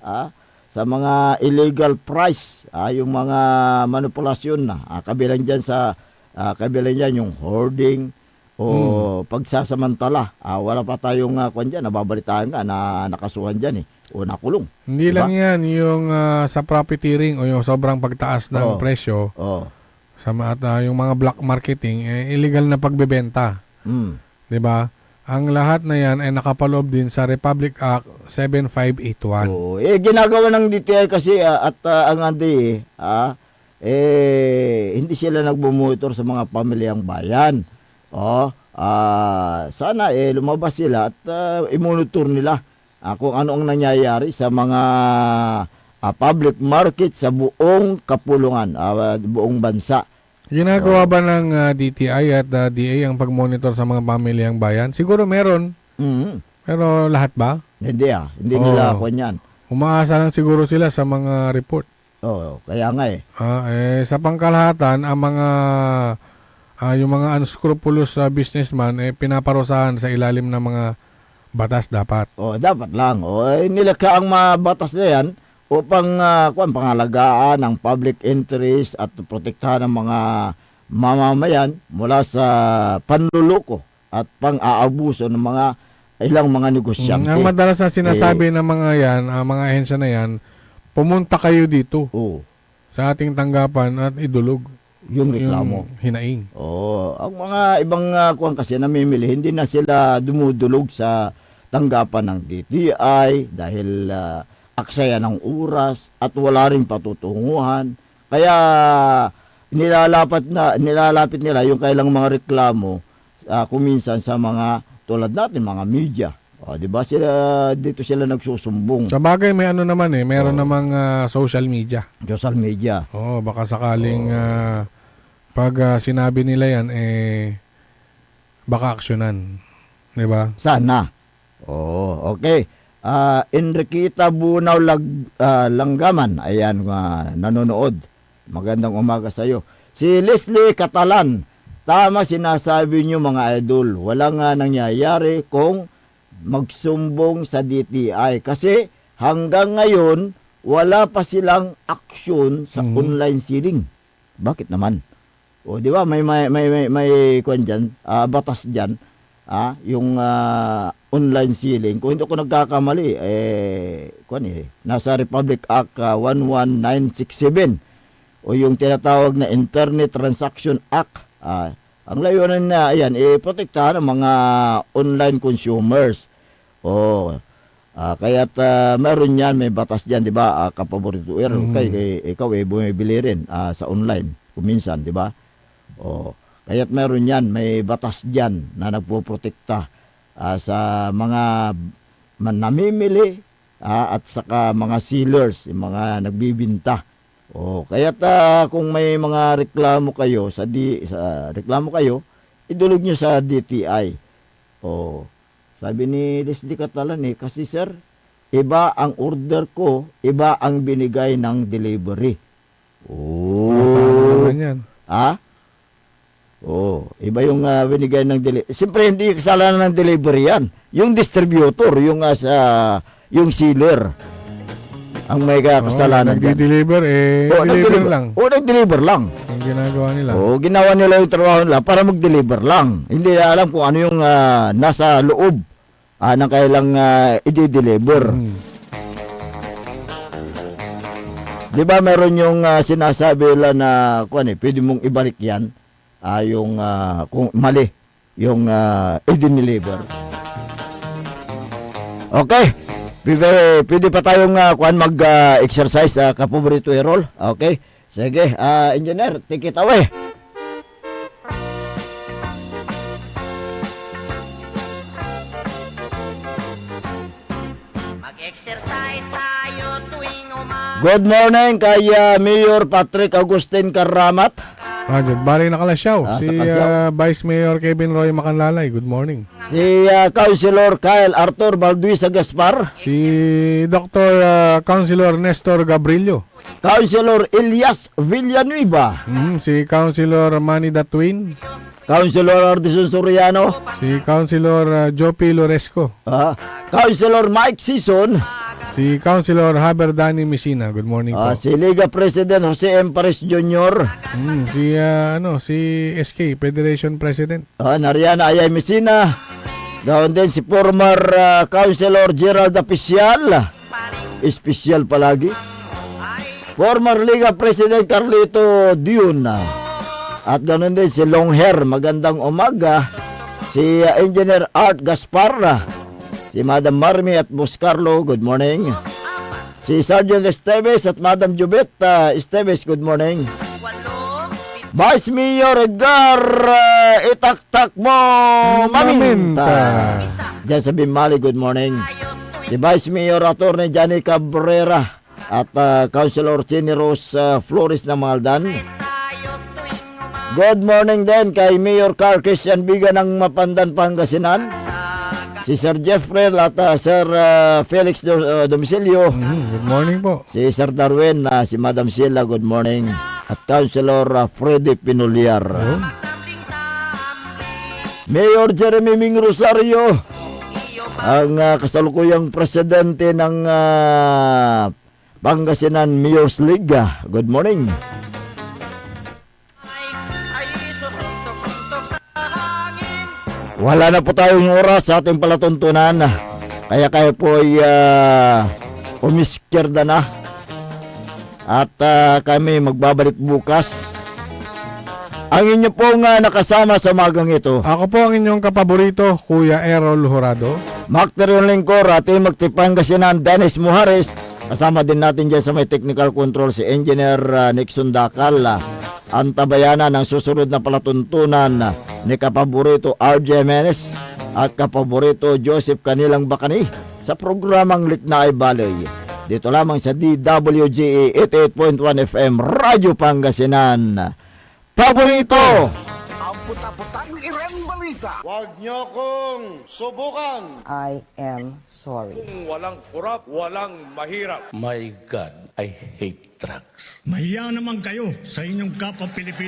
sa mga illegal price, yung mga manipulasyon na kabilang dyan yung hoarding o pagsasamantala. Wala pa tayong nababalitaan na nakasuhan dyan o nakulong. Hindi lang yan yung sa profiteering o yung sobrang pagtaas ng presyo at yung mga black marketing, illegal na pagbebenta. Diba? ang lahat na yan ay nakapaloob din sa Republic Act 7581. Oo. Ginagawa ng DTI kasi at ang andi hindi sila nagbumonitor sa mga pamilyang bayan. Sana lumabas sila at imonitor nila kung ano ang nangyayari sa mga public market sa buong kapulungan, buong bansa. Ginagawa ba ng DTI at DA ang pagmonitor sa mga pamilyang bayan? Siguro meron. Pero lahat ba? Hindi nila ako yan. Umaasa lang siguro sila sa mga report. Kaya nga sa pangkalahatan, ang mga yung mga unscrupulous businessman pinaparusahan sa ilalim ng mga batas dapat. Dapat lang. Nilakha ang mga batas na yan upang pangalagaan ng public interest at protektahan ng mga mamamayan mula sa panluloko at pang-aabuso ng mga ilang mga negosyante. Ang madalas na sinasabi ng mga yan, mga ahensya na yan, pumunta kayo dito sa ating tanggapan at idulog yung reklamo. Yung hinaing. Ang mga ibang kasi namimili, hindi na sila dumudulog sa tanggapan ng DTI dahil aksaya ng oras at wala ring patutunguhan. Kaya nilalapit nila yung kailang mga reklamo kuminsan sa mga tulad natin, mga media. Di ba dito sila nagsusumbong. Sa bagay may naman meron namang social media. Social media. Baka sakaling pag sinabi nila yan baka aksyonan. Di ba? Sana. Okay. Enriqueta Bunaw Langgaman, ayan, nanonood. Magandang umaga sa iyo. Si Leslie Catalan, tama sinasabi niyo mga idol, walang nangyayari kung magsumbong sa DTI kasi hanggang ngayon wala pa silang aksyon sa online selling. Bakit naman? Di ba may kwan dyan, batas dyan, yung online selling. Kung hindi ko nagkakamali, nasa Republic Act 11967 o yung tinatawag na Internet Transaction Act. Ang layunin na ayan, protektahan ang mga online consumers. Kaya't meron yan, may batas dyan, di ba, kapaborito. Ikaw bumibili rin sa online, kuminsan, di ba? Kaya't meron yan, may batas dyan na nagpoprotekta sa mga namimili at saka mga sellers, yung mga nagbibinta. Kaya't kung may mga reklamo kayo idulog nyo sa DTI. Sabi ni Leslie Catalan kasi sir, iba ang order ko, iba ang binigay ng delivery. Yan. Iba yung binigay ng delivery. Siyempre hindi kasalanan ng delivery yan. Yung distributor, yung seller ang may kasalanan dyan. Nag-deliver deliver lang. Nag-deliver lang. Ang ginagawa nila. Ginawa nila yung trabaho nila para mag-deliver lang. Hindi na alam kung ano yung nasa loob na kailang i-deliver. Di ba meron yung sinasabi nila na pwede mong ibalik yan yung kung mali yung i-deliver. Okay. Pwede pa tayong mag-exercise kapaborito Errol. Okay. Sige, engineer, take it away. Mag-exercise tayo tuwing umaga. Good morning kay Mayor Patrick Agustin Karamat. Bali na kalasyaw. Sa Si Kalasyaw. Vice Mayor Kevin Roy Macanlalay. Good morning. Si Councilor Kyle Arthur Balduisa Gaspar. Si Dr. Councilor Nestor Gabrillo. Councilor Elias Villanueva. Si Councilor Manny Datwin. Councilor Ardison Soriano. Si Councilor Jopi Loresco. Councilor Mike Sison. Si Councilor Haber Dani Messina. Good morning po. Si Liga President Jose Empares Jr. Si SK Federation President. Nariana Ayay Messina. Gawin din si former Councilor Gerald Apicial. Espesyal palagi. Former Liga President Carlito Dion. At ganoon din si Long Hair. Magandang umaga. Si Engineer Art Gasparra, si Madam Marmi at Boss Carlo, good morning. Si Sergeant Esteves at Madam Jubet Esteves, good morning. Vice Mayor Edgar Itaktak mo Maminta. Diyan sa Bimali, good morning. Si Vice Mayor Atty. Johnny Cabrera at Councilor Chini Rose Flores ng Maldan. Good morning din kay Mayor Carl Christian Biga ng Mapandan, Pangasinan. Si Sir Jeffrey at Sir Felix Domicilio. Good morning po. Si Sir Darwin, si Madam Sheila, good morning. At Councilor Freddy Pinuliar. Mayor Jeremy Ming Rosario, ang kasalukuyang presidente ng Pangasinan Mayor's League. Good morning. Wala na po tayong oras sa ating palatuntunan. Kaya kayo po ay umiskirda na. At kami magbabalik bukas. Ang inyo pong nakasama sa magang ito. Ako po ang inyong kapaborito, Kuya Errol Jurado. Macterion Lingkor, ating magtipangasinan Dennis Muhares. Kasama din natin dyan sa may technical control si Engineer Nixon Dakal. Ang tabayanan ng susunod na palatuntunan ni kapaborito RJ Menes at kapaborito Joseph Kanilang Bakani sa programang Liknaay Balay. Dito lamang sa DWGE 88.1 FM Radyo Pangasinan. Paborito! Ang puta-putang irem balita. Huwag niyo kong subukan. I am sorry. Walang kurap, walang mahirap. My God, I hate drugs. Mahiya naman kayo sa inyong kapwa Pilipino.